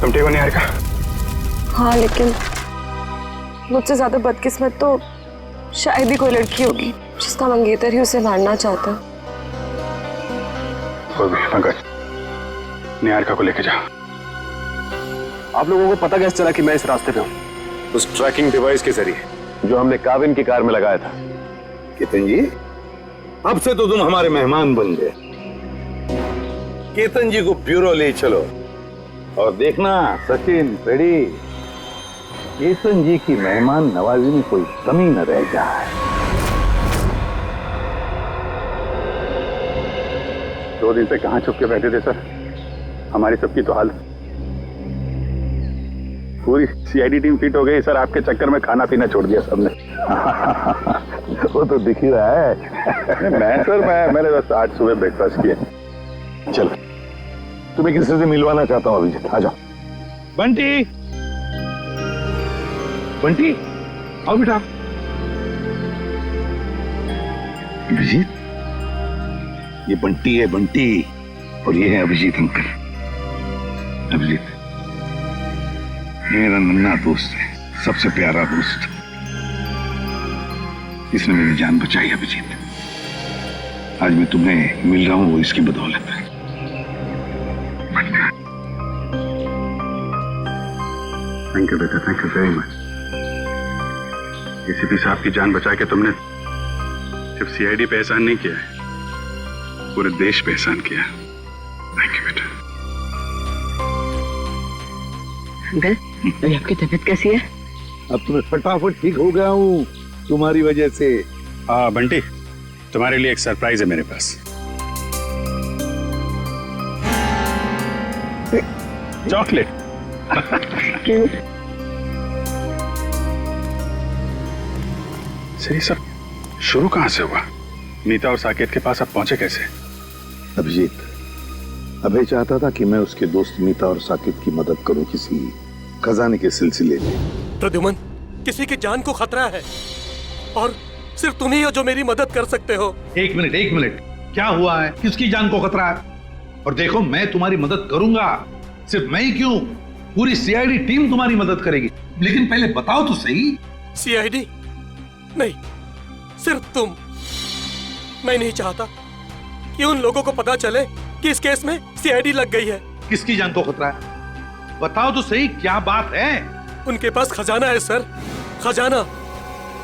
तुम ठीक हो निहारिका? हाँ लेकिन मुझसे ज्यादा बदकिस्मत तो शायद ही कोई लड़की होगी जिसका मंगेतर ही उसे मारना चाहता। कोई भी पंकज, निहारिका को लेके जा। आप लोगों को पता कैसे चला कि मैं इस रास्ते पे हूँ? उस ट्रैकिंग डिवाइस के जरिए जो हमने काविन की कार में लगाया था। केतन जी, अब से तो तुम हमारे मेहमान बन गए। केतन जी को ब्यूरो ले चलो और देखना सचिन पेड़ी, केतन जी की मेहमान नवाजी में कोई कमी न रह जाए। 2 दिन से कहां छुप के बैठे थे सर? हमारी सबकी तो हालत, पूरी सीआईडी टीम फिट हो गई सर। आपके चक्कर में खाना पीना छोड़ दिया सबने। वो तो दिख ही रहा है। मैंने बस आज सुबह ब्रेकफास्ट किया। चलो, तुम्हें किसी से मिलवाना चाहता हूँ अभिजीत, आ जाओ। बंटी, बंटी आओ बेटा। अभिजीत, ये बंटी है, बंटी, और ये है अभिजीत अंकल। अभिजीत ये मेरा नन्हा दोस्त है, सबसे प्यारा दोस्त। इसने मेरी जान बचाई अभिजीत। आज मैं तुम्हें मिल रहा हूं वो इसकी बदौलत है। थैंक यू बेटा, thank you very much. ACP साहब की जान बचा के तुमने सिर्फ सीआईडी पे एहसान नहीं किया है, पूरे देश पे एहसान किया। थैंक यू बेटा। अंकल अभी आपकी तबीयत कैसी है? अब तो मैं फटाफट ठीक हो गया हूँ तुम्हारी वजह से। हाँ बंटी, तुम्हारे लिए एक सरप्राइज है मेरे पास। चॉकलेट। सही, सब शुरू कहां से हुआ? मीता और साकेत के पास आप पहुंचे कैसे? अभिजीत, अभय चाहता था कि मैं उसके दोस्त मीता और साकेत की मदद करूं किसी खजाने के सिलसिले में। प्रद्युमन, किसी की जान को खतरा है और सिर्फ तुम ही हो जो मेरी मदद कर सकते हो। एक मिनट, क्या हुआ है? किसकी जान को खतरा है? और देखो, मैं तुम्हारी मदद करूंगा। सिर्फ मैं ही क्यों, पूरी सीआईडी टीम तुम्हारी मदद करेगी। लेकिन पहले बताओ तो सही। सीआईडी नहीं, सिर्फ तुम। मैं नहीं चाहता कि उन लोगों को पता चले कि इस केस में सीआईडी लग गई है। किसकी जान को खतरा है? बताओ तो सही, क्या बात है? उनके पास खजाना है सर, खजाना।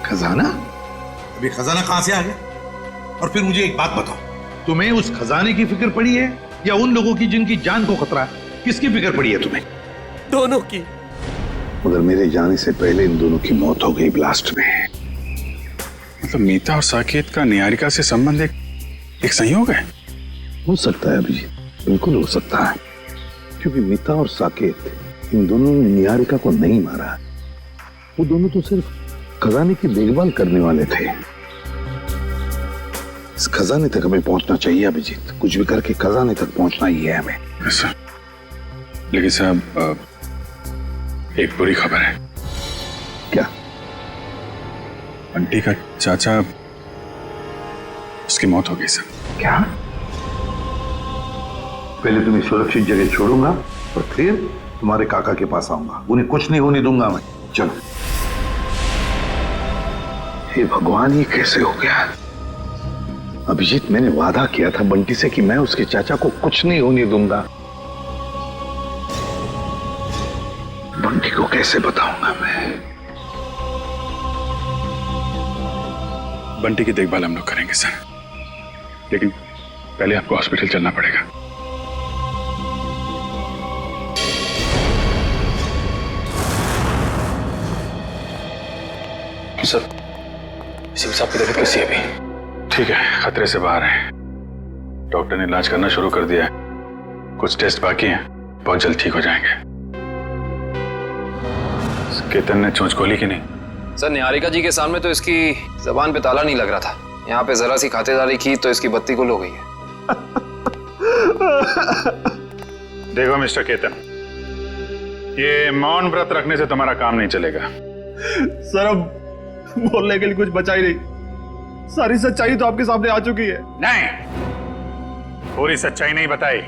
खजाना? अभी खजाना कहां से आ गया? और फिर मुझे एक बात बताओ, तुम्हें उस खजाने की फिक्र पड़ी है या उन लोगों की जिनकी जान को खतरा है? किसकी फिक्र पड़ी है तुम्हें? दोनों की। मगर मेरे जाने से पहले इन दोनों की मौत हो गई ब्लास्ट में। मतलब मीता और साकेत का निहारिका से संबंध एक संयोग है? हो सकता है अभिजीत, बिल्कुल हो सकता है, क्योंकि मीता और साकेत, इन दोनों ने निहारिका को नहीं मारा। वो दोनों तो सिर्फ खजाने की देखभाल करने वाले थे। इस खजाने तक हमें पहुंचना चाहिए अभिजीत। कुछ भी करके खजाने तक पहुंचना ही है हमें। लेकिन साहब, एक बुरी खबर है। क्या? बंटी का चाचा, उसकी मौत हो गई सर। क्या? पहले तुम्हें सुरक्षित जगह छोड़ूंगा और फिर तुम्हारे काका के पास आऊंगा। उन्हें कुछ नहीं होने दूंगा मैं। चलो। हे भगवान, ये कैसे हो गया? अभिजीत, मैंने वादा किया था बंटी से कि मैं उसके चाचा को कुछ नहीं होने दूंगा। बंटी को कैसे बताऊंगा मैं? बंटी की देखभाल हम लोग करेंगे सर, लेकिन पहले आपको हॉस्पिटल चलना पड़ेगा। सर, सिविल साहब की तबीयत कैसी है अभी? ठीक है, खतरे से बाहर है। डॉक्टर ने इलाज करना शुरू कर दिया है। कुछ टेस्ट बाकी हैं, बहुत जल्द ठीक हो जाएंगे। केतन ने चोंच खोली कि नहीं? सर, निहारिका जी के सामने तो इसकी जबान पे ताला नहीं लग रहा था। यहाँ पे जरा सी खातिरदारी की तो इसकी बत्ती गुल हो गई है। देखो मिस्टर केतन, ये मौन व्रत रखने से तुम्हारा काम नहीं चलेगा। सर, अब बोलने के लिए कुछ बचा ही नहीं। सारी सच्चाई तो आपके सामने आ चुकी है। नहीं, पूरी सच्चाई नहीं बताई।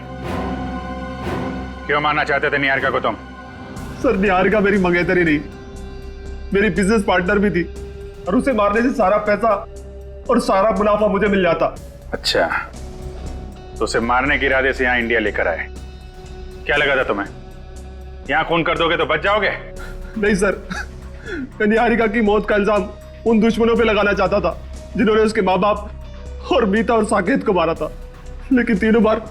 क्यों मारना चाहते थे निहारिका को तुम? सर, निहारिका मेरी मंगेतरी नहीं, मेरी बिजनेस पार्टनर भी थी, और उसे मारने से सारा पैसा और सारा मुनाफा मुझे मिल जाता। अच्छा, तो उसे मारने के इरादे से यहाँ इंडिया लेकर आए। क्या लगा था तुम्हें यहाँ खून कर दोगे तो बच जाओगे? नहीं सर, मैं निहारिका की मौत का इल्जाम उन दुश्मनों पे लगाना चाहता था जिन्होंने उसके माँ बाप और मीता और साकेत को मारा था। लेकिन तीनों बार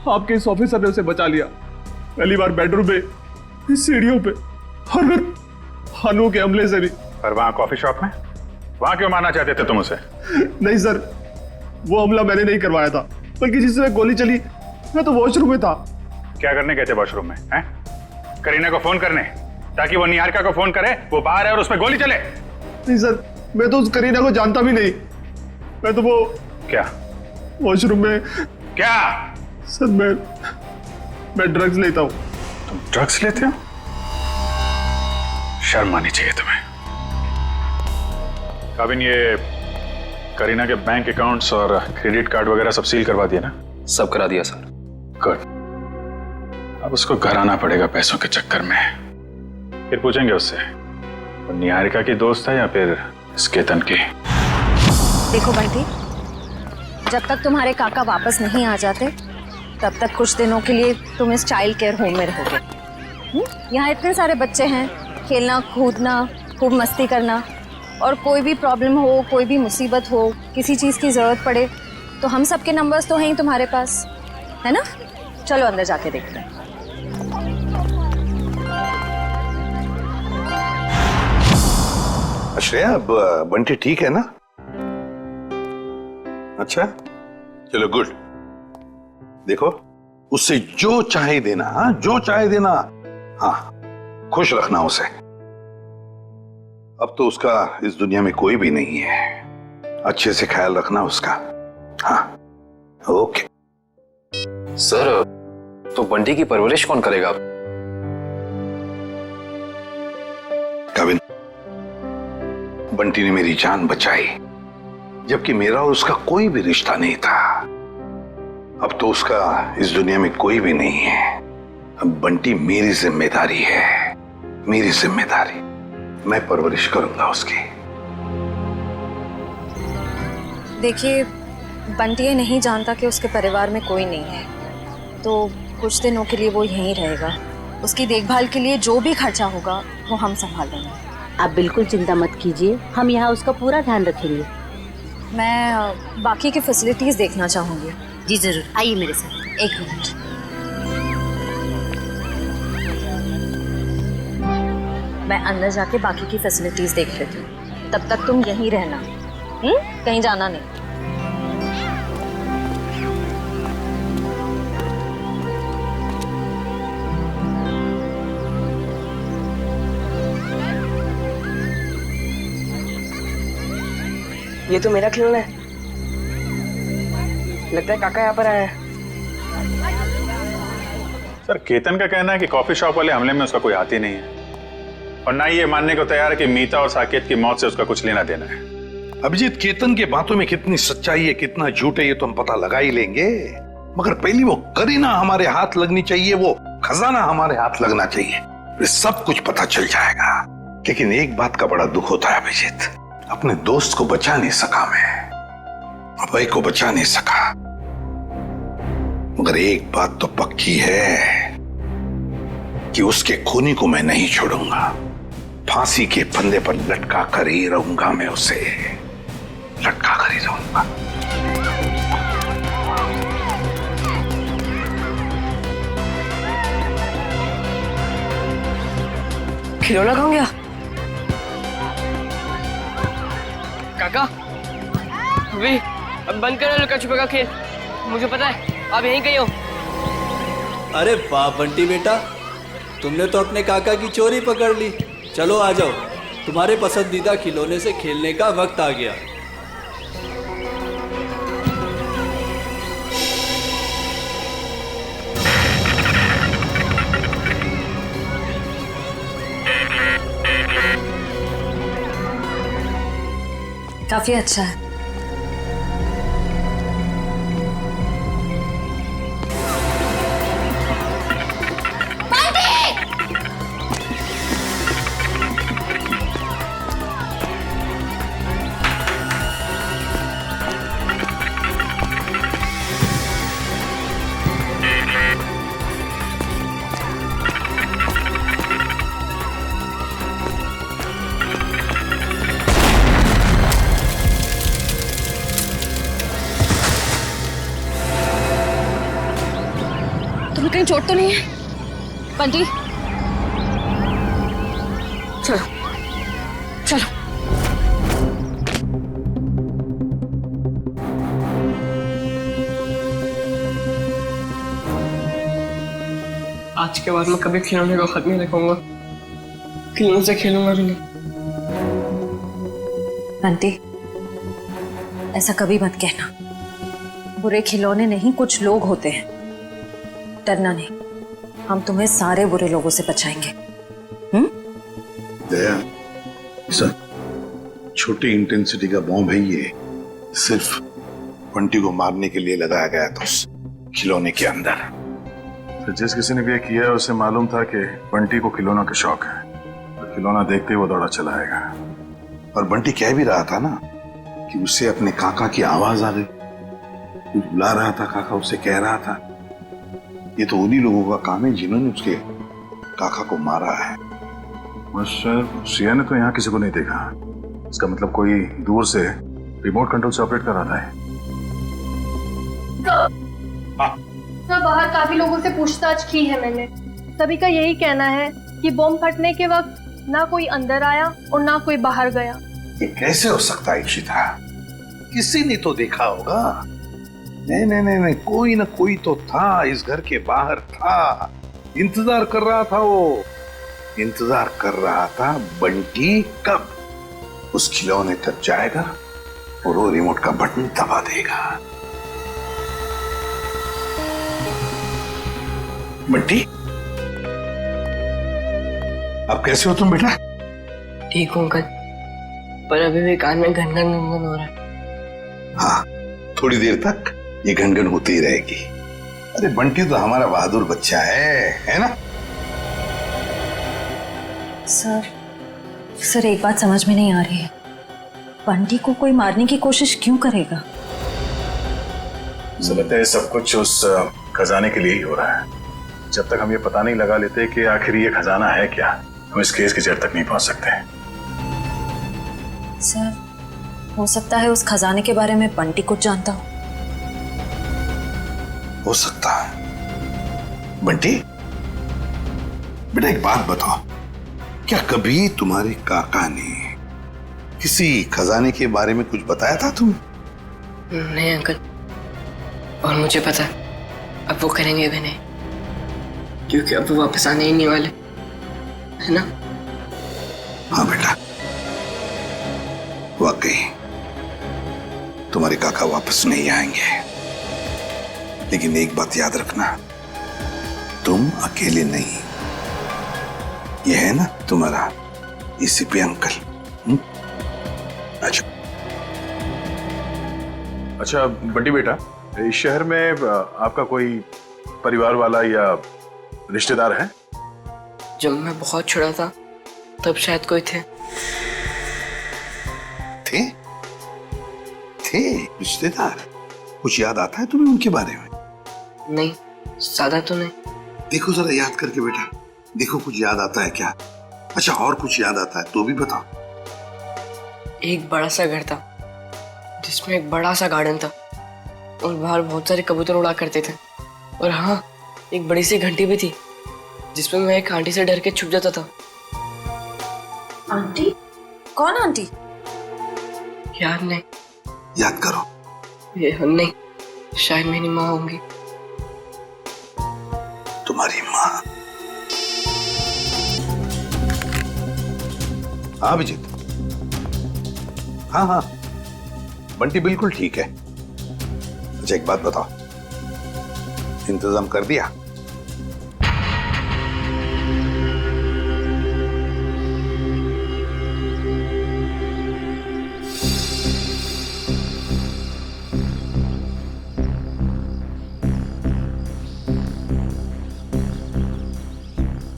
आपके इस ऑफिसर ने उसे बचा लिया। पहली बार बेडरूम में, सीढ़ियों पे, और फिर हनु के हमले से भी। पर वहां कॉफी शॉप में, वहां क्यों मारना चाहते थे तुम उसे? नहीं सर, वो हमला मैंने नहीं करवाया था, बल्कि जिसमें गोली चली मैं तो वॉशरूम में था। क्या करने गए थे वॉशरूम में? हैं? करीना को फोन करने, ताकि वो निहारिका को फोन करे, वो बाहर है और उस पर गोली चले? नहीं सर, मैं तो उस करीना को जानता भी नहीं। मैं तो वो क्या वॉशरूम में क्या? सर, मैं ड्रग्स लेता हूँ। तुम ड्रग्स लेते हो? शर्म आनी चाहिए तुम्हें। काबिन, ये करीना के बैंक अकाउंट्स और क्रेडिट कार्ड वगैरह सब सील करवा दिया ना? सब करा दिया सर। गुड। अब उसको घर आना पड़ेगा पैसों के चक्कर में। फिर पूछेंगे उससे वो निहारिका की दोस्त है या फिर इस केतन की। देखो बंटी, जब तक तुम्हारे काका वापस नहीं आ जाते तब तक कुछ दिनों के लिए तुम इस चाइल्ड केयर होम में रहोगे। यहाँ इतने सारे बच्चे हैं, खेलना कूदना, खूब मस्ती करना, और कोई भी प्रॉब्लम हो, कोई भी मुसीबत हो, किसी चीज़ की ज़रूरत पड़े तो हम सबके नंबर्स तो हैं ही तुम्हारे पास, है ना? चलो अंदर जाके देखते हैं। श्रेया, अब बंटी ठीक है ना? अच्छा, चलो गुड। देखो, उससे जो चाहे देना, हाँ जो चाहे देना, हाँ खुश रखना उसे। अब तो उसका इस दुनिया में कोई भी नहीं है, अच्छे से ख्याल रखना उसका। हाँ ओके। सर, तो बंटी की परवरिश कौन करेगा? कविन, बंटी ने मेरी जान बचाई, जबकि मेरा और उसका कोई भी रिश्ता नहीं था। अब तो उसका इस दुनिया में कोई भी नहीं है। अब बंटी मेरी जिम्मेदारी है, मेरी जिम्मेदारी। मैं परवरिश करूंगा उसकी। देखिए, बंटी ये नहीं जानता कि उसके परिवार में कोई नहीं है, तो कुछ दिनों के लिए वो यहीं रहेगा। उसकी देखभाल के लिए जो भी खर्चा होगा वो हम संभाल लेंगे। आप बिल्कुल चिंता मत कीजिए, हम यहाँ उसका पूरा ध्यान रखेंगे। मैं बाकी की फैसिलिटीज देखना चाहूंगी। जी जरूर, आइए मेरे साथ। एक मिनट। मैं अंदर जाके बाकी की फैसिलिटीज देख लेती हूँ, तब तक तुम यहीं रहना, कहीं जाना नहीं। ये तो मेरा खिलौना है। लगता है काका यहाँ पर आया है। सर, केतन का कहना है कि कॉफी शॉप वाले हमले में उसका कोई हाथ ही नहीं है, और ना ही ये मानने को तैयार है कि मीता और साकेत की मौत से उसका कुछ लेना देना है। अभिजीत, केतन के बातों में कितनी सच्चाई है कितना झूठ है ये तो हम पता लगा ही लेंगे, मगर पहली वो करीना हमारे हाथ लगनी चाहिए, वो खजाना हमारे हाथ लगना चाहिए, फिर सब कुछ पता चल जाएगा। लेकिन एक बात का बड़ा दुख होता है अभिजीत, अपने दोस्त को बचा नहीं सका मैं, अभय को बचा नहीं सका। मगर एक बात तो पक्की है कि उसके खूनी को मैं नहीं छोड़ूंगा। फांसी के फंदे पर लटका कर ही रहूंगा, मैं उसे लटका कर ही रहूंगा। खिलौना कहाँ गया? काका, वे अब बंद करो लुका छुपा का खेल। मुझे पता है आप यहीं कहीं हो। अरे वाह बंटी बेटा, तुमने तो अपने काका की चोरी पकड़ ली। चलो आ जाओ, तुम्हारे पसंदीदा खिलौने से खेलने का वक्त आ गया। काफी अच्छा है। कहीं चोट तो नहीं है बंटी? चलो चलो। आज के बाद मैं कभी खिलौने को हाथ नहीं रखूंगा, खिलौने से खेलूंगा भी नहीं। बंटी, ऐसा कभी मत कहना। बुरे खिलौने नहीं, कुछ लोग होते हैं। डरना नहीं, हम तुम्हें सारे बुरे लोगों से बचाएंगे। दया, सर, छोटी इंटेंसिटी का बॉम्ब है ये, सिर्फ बंटी को मारने के लिए लगाया गया था उस खिलौने के अंदर। तो जिस किसी ने भी ये किया है उसे मालूम था कि बंटी को खिलौना का शौक है, तो खिलौना देखते ही वो दौड़ा चला आएगा। और बंटी कह भी रहा था ना कि उसे अपने काका की आवाज आ गई, कुछ बुला रहा था, काका उसे कह रहा था। ये तो उन्हीं लोगों का काम है जिन्होंने उसके काका को मारा है। सर, सिया ने तो यहाँ किसी को नहीं देखा, इसका मतलब कोई दूर से रिमोट कंट्रोल से ऑपरेट कर रहा था। सर, बाहर काफी लोगों से पूछताछ की है मैंने, सभी का यही कहना है कि बॉम्ब फटने के वक्त ना कोई अंदर आया और ना कोई बाहर गया। ये कैसे हो सकता है इशिता? किसी ने तो देखा होगा। नहीं नहीं नहीं नहीं, कोई ना कोई तो था, इस घर के बाहर था, इंतजार कर रहा था। वो इंतजार कर रहा था बंटी कब उस खिलौने तक जाएगा और वो रिमोट का बटन दबा देगा। बंटी, अब कैसे हो तुम बेटा? ठीक हूँ अंकल, पर अभी भी कान में घन घन हो रहा है। हाँ, थोड़ी देर तक ये घनघन होती ही रहेगी। अरे बंटी तो हमारा बहादुर बच्चा है ना? सर एक बात समझ में नहीं आ रही है, बंटी को कोई मारने की कोशिश क्यों करेगा? मुझे लगता है सब कुछ उस खजाने के लिए ही हो रहा है। जब तक हम ये पता नहीं लगा लेते कि आखिर ये खजाना है क्या, हम इस केस की जड़ तक नहीं पहुंच सकते। सर, हो सकता है उस खजाने के बारे में बंटी कुछ जानता हो सकता है। बंटी बेटा, एक बात बताओ, क्या कभी तुम्हारे काका ने किसी खजाने के बारे में कुछ बताया था तुम? नहीं अंकल, और मुझे पता अब वो करेंगे भी नहीं, क्योंकि अब वो वापस आने ही नहीं वाले, है ना? हाँ बेटा, वाकई तुम्हारे काका वापस नहीं आएंगे। लेकिन एक बात याद रखना, तुम अकेले नहीं, ये है ना तुम्हारा एसीपी अंकल। अच्छा बंटी बेटा, इस शहर में आपका कोई परिवार वाला या रिश्तेदार है? जब मैं बहुत छोटा था तब शायद कोई थे। थे रिश्तेदार? कुछ याद आता है तुम्हें उनके बारे में? नहीं, ज्यादा तो नहीं। देखो जरा याद करके बेटा, देखो कुछ याद आता है क्या? अच्छा, और कुछ याद आता है तो भी बताओ। एक बड़ा सा घर था जिसमें एक बड़ा सा गार्डन था और बाहर बहुत सारे कबूतर उड़ा करते थे। और हाँ, एक बड़ी सी घंटी भी थी जिसमें मैं एक आंटी से डर के छुप जाता था। आंटी? कौन आंटी? याद नहीं। याद करो। ये नहीं, शायद मेरी माँ होंगी। तुम्हारी माँ? हाँ अभिजीत, हाँ हाँ, बंटी बिल्कुल ठीक है। अच्छा एक बात बताओ, इंतजाम कर दिया?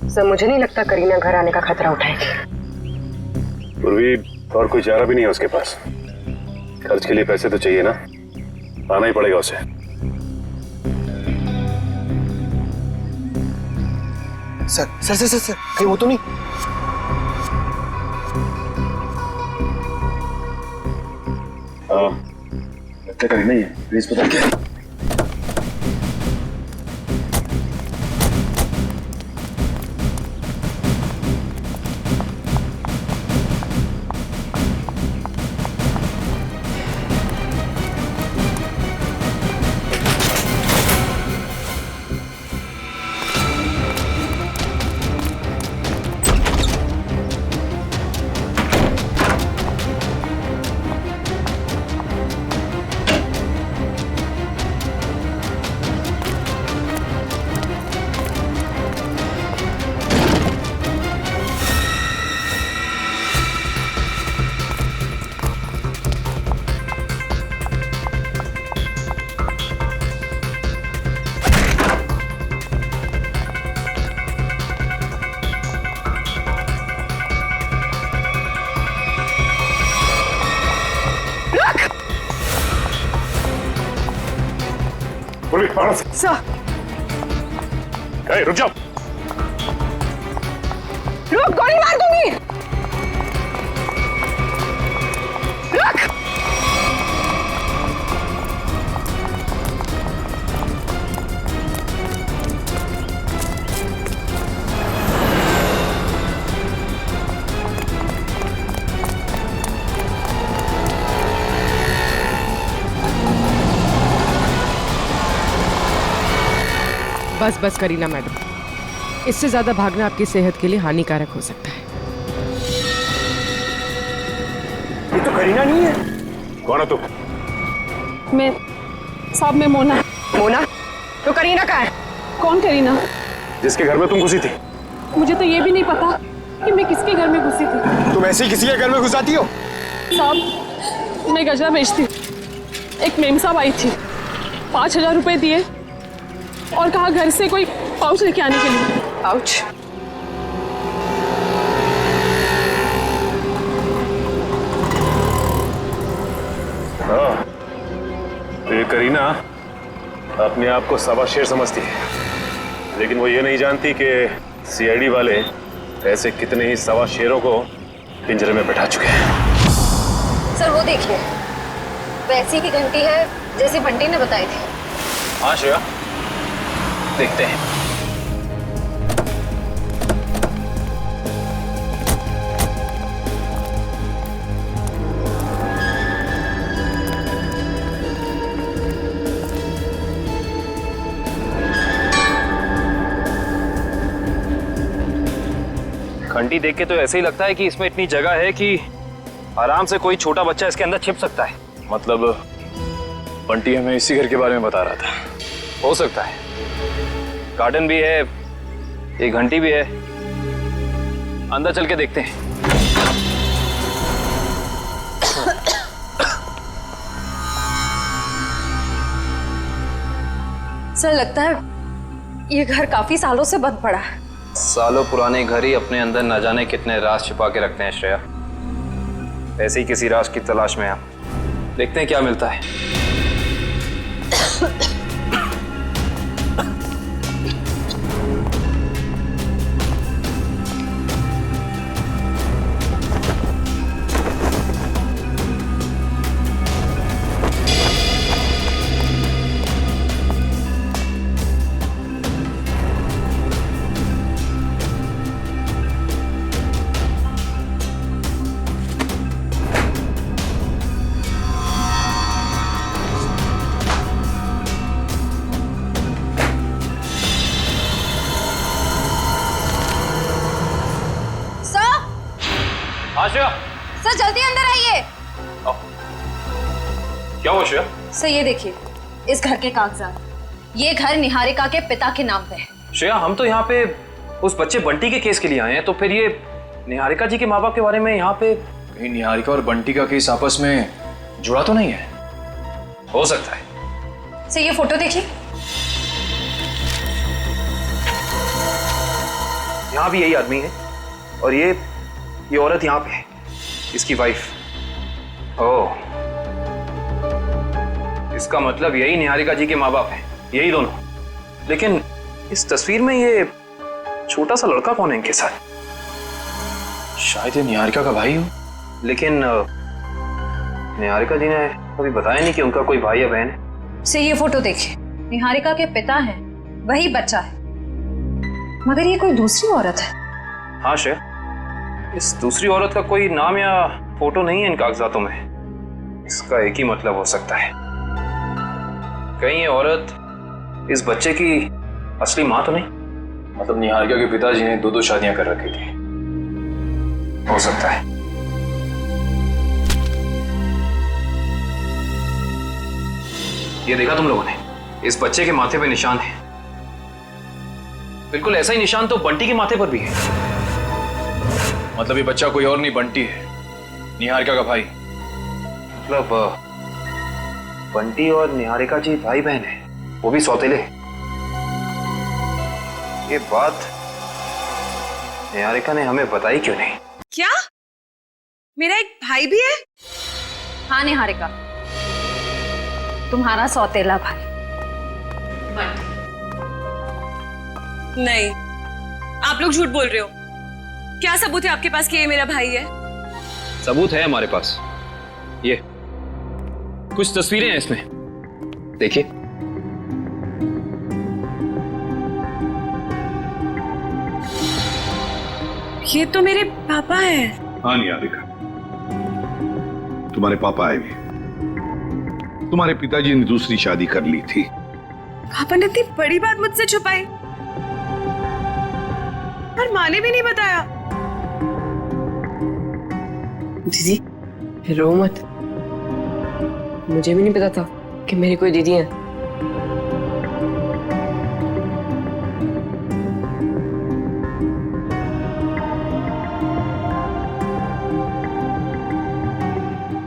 सर, मुझे नहीं लगता करीना घर आने का खतरा उठाएगी। पूर्वी और कोई चारा भी नहीं है उसके पास। खर्च के लिए पैसे तो चाहिए ना, आना ही पड़ेगा उसे। सर कहीं वो तो नहीं? हाँ, लगता करीना ही है। प्लीज पता क्या है? रुक जाओ। रुक, गोली मार दूंगी। रुक। बस बस करीना मैडम, इससे ज्यादा भागना आपकी सेहत के लिए हानिकारक हो सकता है। ये तो करीना नहीं है। कौन है तू? मैं साहब, मैं मोना। मोना? तो करीना कहाँ है? कौन करीना? जिसके घर में तुम घुसी थी। मुझे तो ये भी नहीं पता कि मैं किसके घर में घुसी थी। तुम ऐसे ही किसी के घर में घुसाती हो? साहब, मैं गजरा बेचती हूँ। एक मेम साहब आई थी, 5,000 रुपए दिए और कहा घर से कोई पाउच लेके आने के लिए। पाउच? हाँ, तो ये करीना अपने आप को सवा शेर समझती है, लेकिन वो ये नहीं जानती कि सीआईडी वाले ऐसे कितने ही सवा शेरों को पिंजरे में बैठा चुके हैं। सर वो देखिए, वैसी की घंटी है जैसी बंटी ने बताई थी। हाँ श्रेया, देखते हैं। घंटी देख के तो ऐसे ही लगता है कि इसमें इतनी जगह है कि आराम से कोई छोटा बच्चा इसके अंदर छिप सकता है। मतलब बंटी हमें इसी घर के बारे में बता रहा था। हो सकता है, गार्डन भी है, एक घंटी भी है। अंदर चल के देखते हैं। सर लगता है ये घर काफी सालों से बंद पड़ा है। सालों पुराने घर ही अपने अंदर न जाने कितने राज छिपा के रखते हैं श्रेया। ऐसे ही किसी राज की तलाश में हम देखते हैं क्या मिलता है। सर जल्दी अंदर आइए। क्या हुआ श्रेया? सर ये देखिए, इस घर के कागजात। ये घर निहारिका के पिता के नाम पे है। श्रेया, हम तो यहाँ पे उस बच्चे बंटी के केस के लिए आए हैं, तो फिर ये निहारिका जी के माँ बाप के बारे में यहाँ पे कहीं निहारिका और बंटी का केस आपस में जुड़ा तो नहीं है? हो सकता है। सर ये फोटो देखिए। यहाँ भी यही आदमी है और ये औरत यहाँ पे है, इसकी वाइफ। ओह, इसका मतलब यही निहारिका जी के माँ बाप हैं, यही दोनों। लेकिन इस तस्वीर में ये छोटा सा लड़का कौन है इनके साथ? शायद ये निहारिका का भाई हो। लेकिन निहारिका जी ने कभी बताया नहीं कि उनका कोई भाई या बहन है। से ये फोटो देखिए, निहारिका के पिता हैं, वही बच्चा है, मगर ये कोई दूसरी औरत है। हाँ श्रेया, इस दूसरी औरत का कोई नाम या फोटो नहीं है इन कागजातों में। इसका एक ही मतलब हो सकता है, कहीं ये औरत इस बच्चे की असली माँ तो नहीं? मतलब निहारिका के पिताजी ने 2-2 शादियां कर रखी थी। हो सकता है। ये देखा तुम लोगों ने, इस बच्चे के माथे पे निशान है। बिल्कुल ऐसा ही निशान तो बंटी के माथे पर भी है। मतलब ये बच्चा कोई और नहीं, बंटी है, निहारिका का भाई। मतलब बंटी और निहारिका जी भाई बहन है, वो भी सौतेले। ये बात निहारिका ने हमें बताई क्यों नहीं? क्या मेरा एक भाई भी है? हाँ निहारिका, तुम्हारा सौतेला भाई। नहीं, आप लोग झूठ बोल रहे हो। क्या सबूत है आपके पास कि ये मेरा भाई है? सबूत है हमारे पास, ये कुछ तस्वीरें हैं इसमें, देखिए। ये तो मेरे पापा हैं। हाँ निहारिका, तुम्हारे पापा आए भी। तुम्हारे पिताजी ने दूसरी शादी कर ली थी, पापा ने इतनी बड़ी बात मुझसे छुपाई और माँ ने भी नहीं बताया। दीदी रो मत, मुझे भी नहीं पता था कि मेरी कोई दीदी है।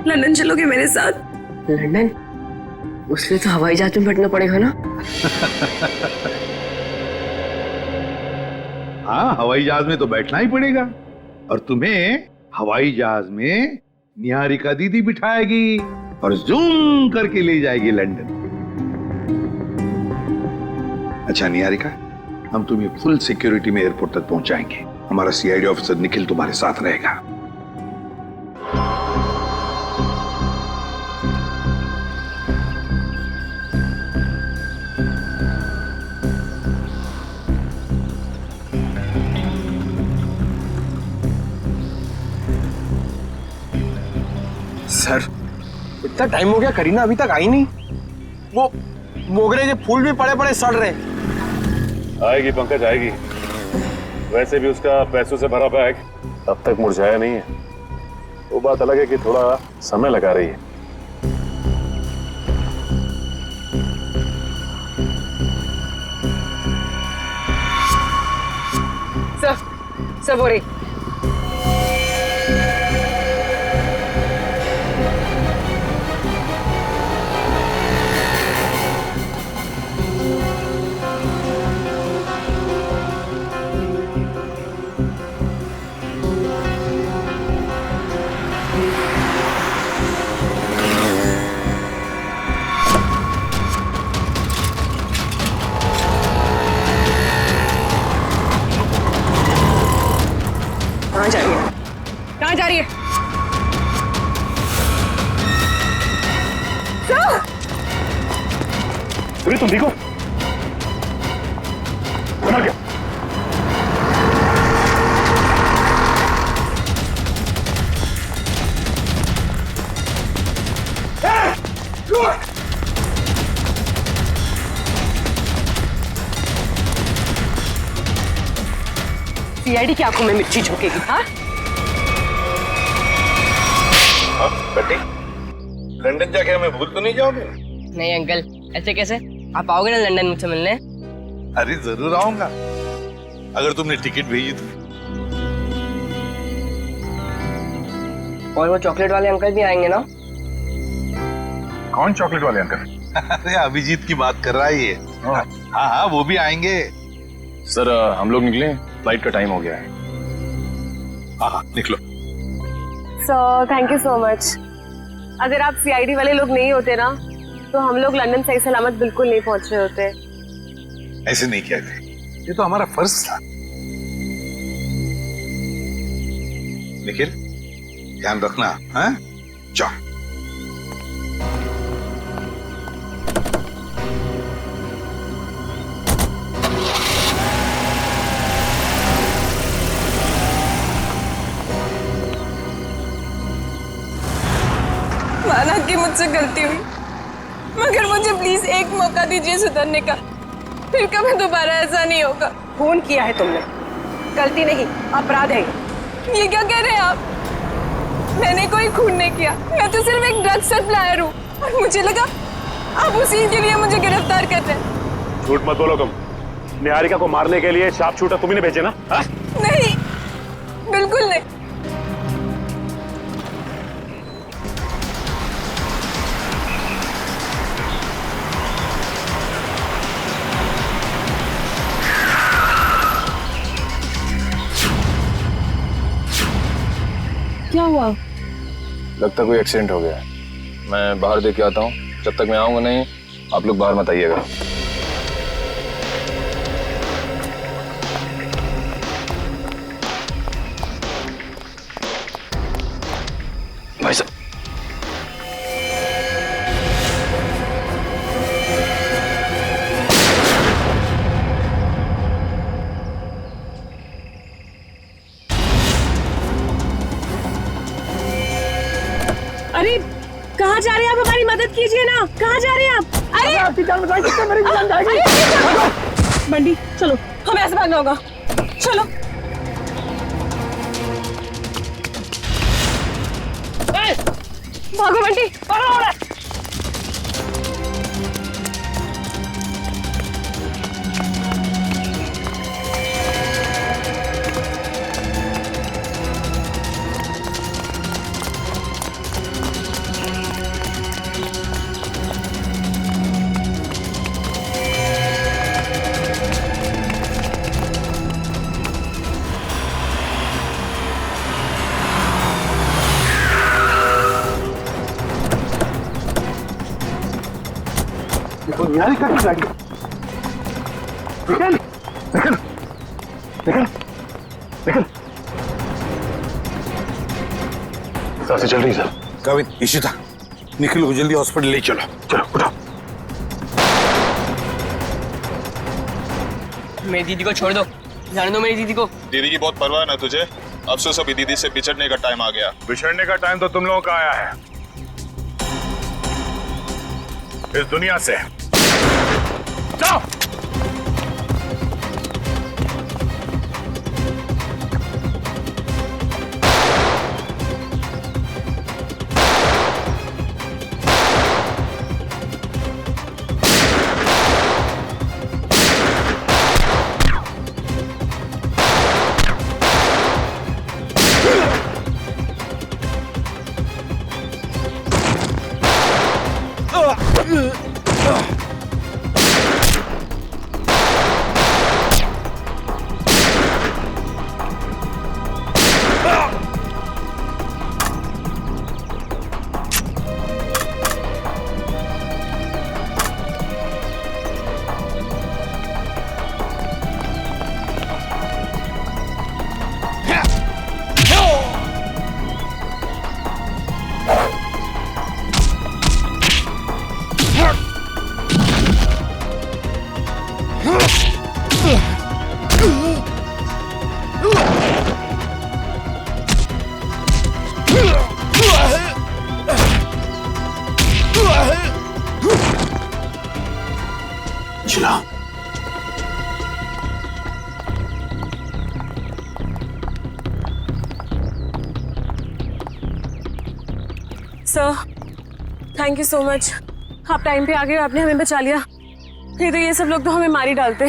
लंदन चलोगे मेरे साथ? लंदन? उसके लिए तो हवाई जहाज में बैठना पड़ेगा ना। हाँ, हवाई जहाज में तो बैठना ही पड़ेगा, और तुम्हें हवाई जहाज में निहारिका दीदी बिठाएगी और जूम करके ले जाएगी लंदन। अच्छा निहारिका, हम तुम्हें फुल सिक्योरिटी में एयरपोर्ट तक पहुंचाएंगे। हमारा सीआईडी ऑफिसर निखिल तुम्हारे साथ रहेगा। सर, इतना टाइम हो गया, करीना अभी तक आई नहीं। वो मोगरे के फूल भी पड़े पड़े सड़ रहे। आएगी पंकज, आएगी। वैसे भी उसका पैसों से भरा बैग अब तक मुरझाया नहीं है। वो बात अलग है कि थोड़ा समय लगा रही है। सब हो रही। कहाँ जा रही है? कहाँ जा रही है? अरे तुम देखो, बना क्या? सीआईडी की आंखों में मिर्ची झोंकेगी। हाँ बेटी, लंदन जाके हमें भूल तो नहीं जाओगे? नहीं अंकल, ऐसे कैसे? आप आओगे ना लंदन मुझसे मिलने? अरे जरूर आऊंगा, अगर तुमने टिकट भेजी तो। और वो चॉकलेट वाले अंकल भी आएंगे ना? कौन चॉकलेट वाले अंकल? अरे अभिजीत की बात कर रहा है ये। हाँ हाँ, वो भी आएंगे। सर हम लोग निकले, फ्लाइट का टाइम हो गया है। हाँ निकलो। Sir thank you so much. अगर आप सीआईडी वाले लोग नहीं होते ना, तो हम लोग लंदन सही सलामत बिल्कुल नहीं पहुंच रहे होते। ऐसे नहीं कहते, ये तो हमारा फर्ज था। निखिल, ध्यान रखना। हाँ जाओ। माना कि मुझसे गलती हुई, मगर मुझे प्लीज एक मौका दीजिए सुधरने का। फिर कभी दोबारा ऐसा नहीं होगा। खून किया है तुमने, गलती नहीं अपराध है। ये क्या कह रहे हैं आप? मैंने कोई खून नहीं किया, मैं तो सिर्फ एक ड्रग सप्लायर हूँ, और मुझे लगा आप उसी के लिए मुझे गिरफ्तार कर रहे हैं। झूठ मत बोलो तुम। निहारिका को मारने के लिए शार्प शूटर तुम्ही ने भेजे ना? हा? नहीं, बिल्कुल नहीं। क्या हुआ? लगता कोई एक्सीडेंट हो गया है। मैं बाहर देख के आता हूँ, जब तक मैं आऊंगा नहीं आप लोग बाहर मत आइएगा। भाई साहब, अरे कहाँ जा रहे हैं आप? हमारी मदद कीजिए ना। कहाँ जा रहे हैं आप? अरे आपकी जान बचाई सकते, मेरी जान जाएगी। बंटी चलो, हमें ऐसे भागना होगा, चलो। भागो बंटी, भागो। निहारिका की गाड़ी। निकल निकल निकल निकल। सांसें चल रही सर। काविन, इशिता, निखिल को जल्दी हॉस्पिटल ले चलो। चलो उठो। मेरी दीदी को छोड़ दो, जाने दो मेरी दीदी को। दीदी की बहुत परवाह ना तुझे। अफसोस अभी दीदी से बिछड़ने का टाइम आ गया। बिछड़ने का टाइम तो तुम लोगों का आया है, इस दुनिया से जाओ। चला। Sir, thank you so much. आप टाइम पे आ गए, आपने हमें बचा लिया। नहीं तो ये सब लोग तो हमें मार ही डालते।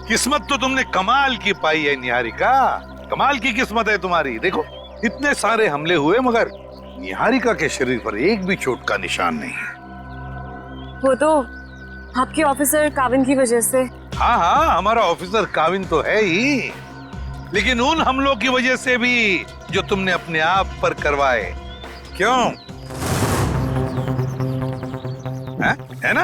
किस्मत तो तुमने कमाल की पाई है निहारिका, कमाल की किस्मत है तुम्हारी। देखो इतने सारे हमले हुए मगर निहारिका के शरीर पर एक भी चोट का निशान नहीं है। वो तो आपके ऑफिसर काविन की वजह से। हाँ हाँ, हमारा ऑफिसर काविन तो है ही, लेकिन उन हमलों की वजह से भी जो तुमने अपने आप पर करवाए। क्यों है ना?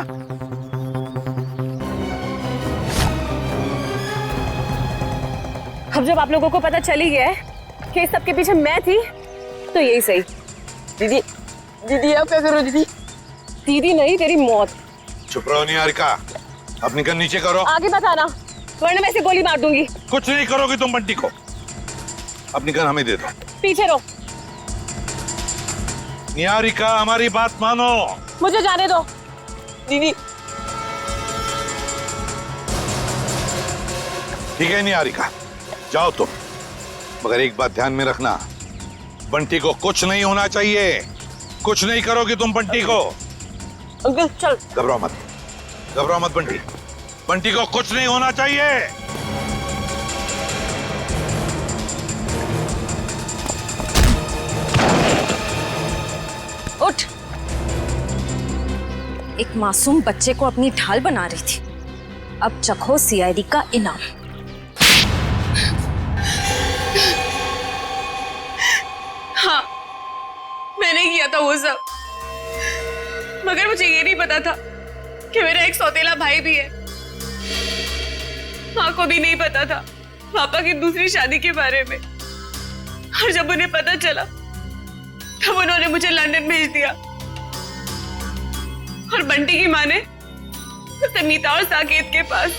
अब जब आप लोगों को पता चल ही गया है कि इस सबके पीछे मैं थी, तो यही सही। दीदी, दीदी आप क्या करो दीदी? दीदी नहीं, तेरी मौत। चुप रहो निहारिका, अपनी गन नीचे करो। आगे मत आना, वरना मैं इसे गोली मार दूंगी। कुछ नहीं करोगी तुम बंटी को। अपनी गन हमें दे दो। पीछे रहो। निहारिका हमारी बात मानो। मुझे जाने दो। दीदी ठीक है निहारिका, जाओ तुम, मगर एक बात ध्यान में रखना, बंटी को कुछ नहीं होना चाहिए। कुछ नहीं करोगी तुम बंटी को। अंकल चल। घबराओ मत, घबराओ मत बंटी, बंटी को कुछ नहीं होना चाहिए। उठ। एक मासूम बच्चे को अपनी ढाल बना रही थी, अब चखो सीआईडी का इनाम। हाँ, मैंने किया था वो सब, मगर मुझे ये नहीं पता था कि मेरा एक सौतेला भाई भी है। माँ को भी नहीं पता था पापा की दूसरी शादी के बारे में, और जब उन्हें पता चला तब उन्होंने मुझे लंदन भेज दिया। और बंटी की माँ ने उसे मीता और साकेत के पास।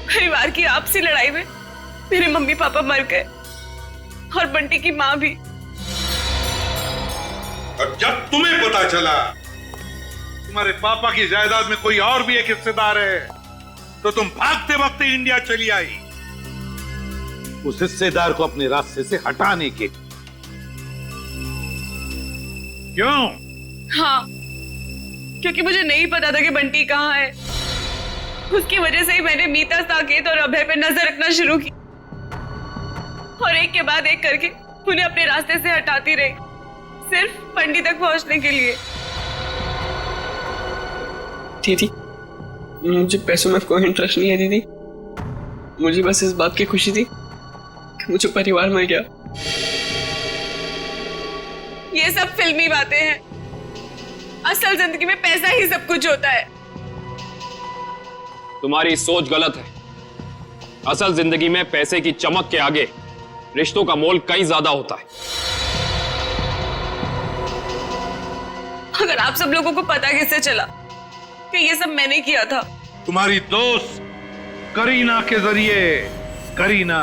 परिवार की आपसी लड़ाई में मेरे मम्मी पापा मर गए और बंटी की माँ भी। और जब तुम्हें पता चला तुम्हारे पापा की जायदाद में कोई और भी एक हिस्सेदार है, तो तुम भागते भागते इंडिया चली आई उस हिस्सेदार को अपने रास्ते से हटाने के। क्यों? हाँ, क्योंकि मुझे नहीं पता था कि बंटी कहाँ है। उसकी वजह से ही मैंने मीता, साकेत और अभय पे नजर रखना शुरू की और एक के बाद एक करके उन्हें अपने रास्ते से हटाती रही, सिर्फ बंटी तक पहुंचने के लिए। दीदी, मुझे पैसों में कोई इंटरेस्ट नहीं है दीदी। मुझे बस इस बात की खुशी थी कि मुझे परिवार मिल गया। ये सब फिल्मी बातें हैं, असल जिंदगी में पैसा ही सब कुछ होता है। तुम्हारी सोच गलत है। असल जिंदगी में पैसे की चमक के आगे रिश्तों का मोल कई ज्यादा होता है। अगर आप सब लोगों को पता कैसे चला कि ये सब मैंने किया था? तुम्हारी दोस्त करीना के जरिए। करीना,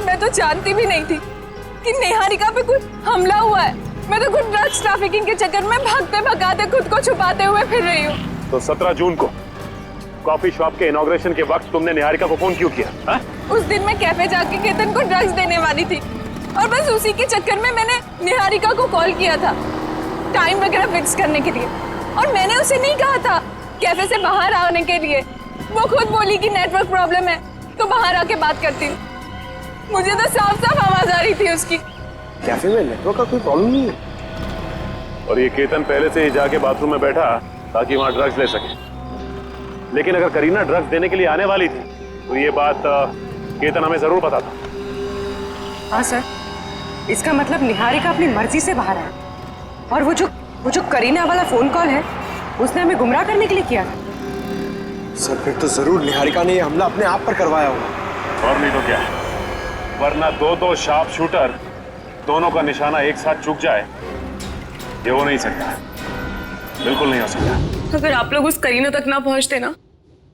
मैं तो जानती भी नहीं थी कि निहारिका पे कुछ हमला हुआ है। मैं तो खुद ड्रग्स ट्रैफिकिंग के चक्कर में भागते भगाते खुद को छुपाते हुए फिर रही हूँ। तो 17 जून को कॉफी शॉप के इनॉग्रेशन के वक्त तुमने निहारिका को फोन क्यों किया? हा? उस दिन मैं कैफे जाके केतन को ड्रग्स देने वाली थी और बस उसी के चक्कर में मैंने निहारिका को कॉल किया था टाइम वगैरह फिक्स करने के लिए। और मैंने उसे नहीं कहा था कैफे से बाहर आने के लिए। वो खुद बोली कि नेटवर्क प्रॉब्लम है तो बाहर आके बात करती हूँ। मुझे तो साफ साफ आवाज आ रही थी उसकी। कैफे में नेटवर्क का कोई प्रॉब्लम नहीं है। और ये केतन पहले से ही जाके बाथरूम में बैठा ताकि वहां ड्रग्स ले सके। लेकिन अगर करीना ड्रग्स देने के लिए आने वाली थी तो ये बात केतन हमें जरूर पता था। हाँ सर, इसका मतलब निहारिका अपनी मर्जी से बाहर आया और वो जो करीना वाला फोन कॉल है उसने हमें गुमराह करने के लिए किया था। सर फिर तो जरूर निहारिका ने ये हमला अपने आप पर करवाया होगा। और नहीं तो क्या, वरना दो शार्प शूटर दोनों का निशाना एक साथ चूक जाए ये हो नहीं सकता, बिल्कुल नहीं हो सकता। अगर आप लोग उस करीना तक ना पहुंचते ना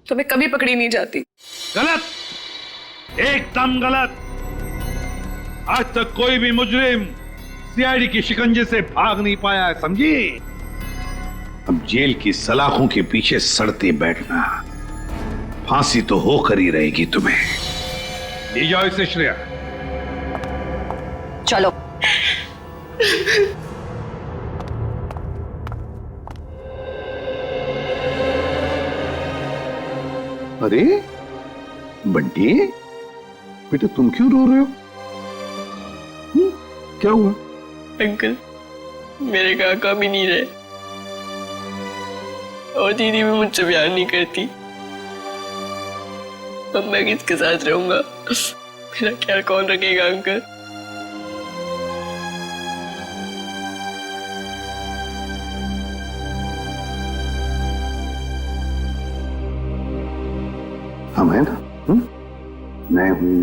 तो मैं कभी पकड़ी नहीं जाती। गलत, एकदम गलत। आज तक कोई भी मुजरिम सीआईडी की शिकंजे से भाग नहीं पाया है, समझी? अब जेल की सलाखों के पीछे सड़ते बैठना, फांसी तो होकर ही रहेगी तुम्हें। ले जाओ इसे श्रेया। चलो। अरे बंटी, बेटा तुम क्यों रो रहे हो? क्या हुआ? अंकल, मेरे काका भी नहीं रहे और दीदी भी मुझसे प्यार नहीं करती। अब मैं किसके साथ रहूंगा? मेरा ख्याल कौन रखेगा अंकल? हम है ना, मैं हूँ,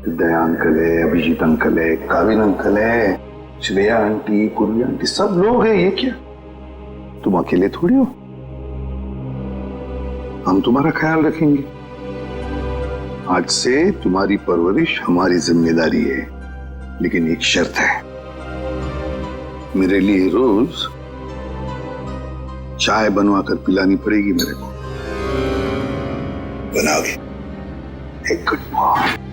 दया अंकल है, अभिजीत अंकल है, काविन अंकल है, श्रेया आंटी, कुर्मी आंटी, सब लोग हैं। ये क्या, तुम अकेले थोड़ी हो? हम तुम्हारा ख्याल रखेंगे। आज से तुम्हारी परवरिश हमारी जिम्मेदारी है, लेकिन एक शर्त है, मेरे लिए रोज चाय बनवाकर पिलानी पड़ेगी मेरे को। बनाओगे? एक गुड मॉर्निंग।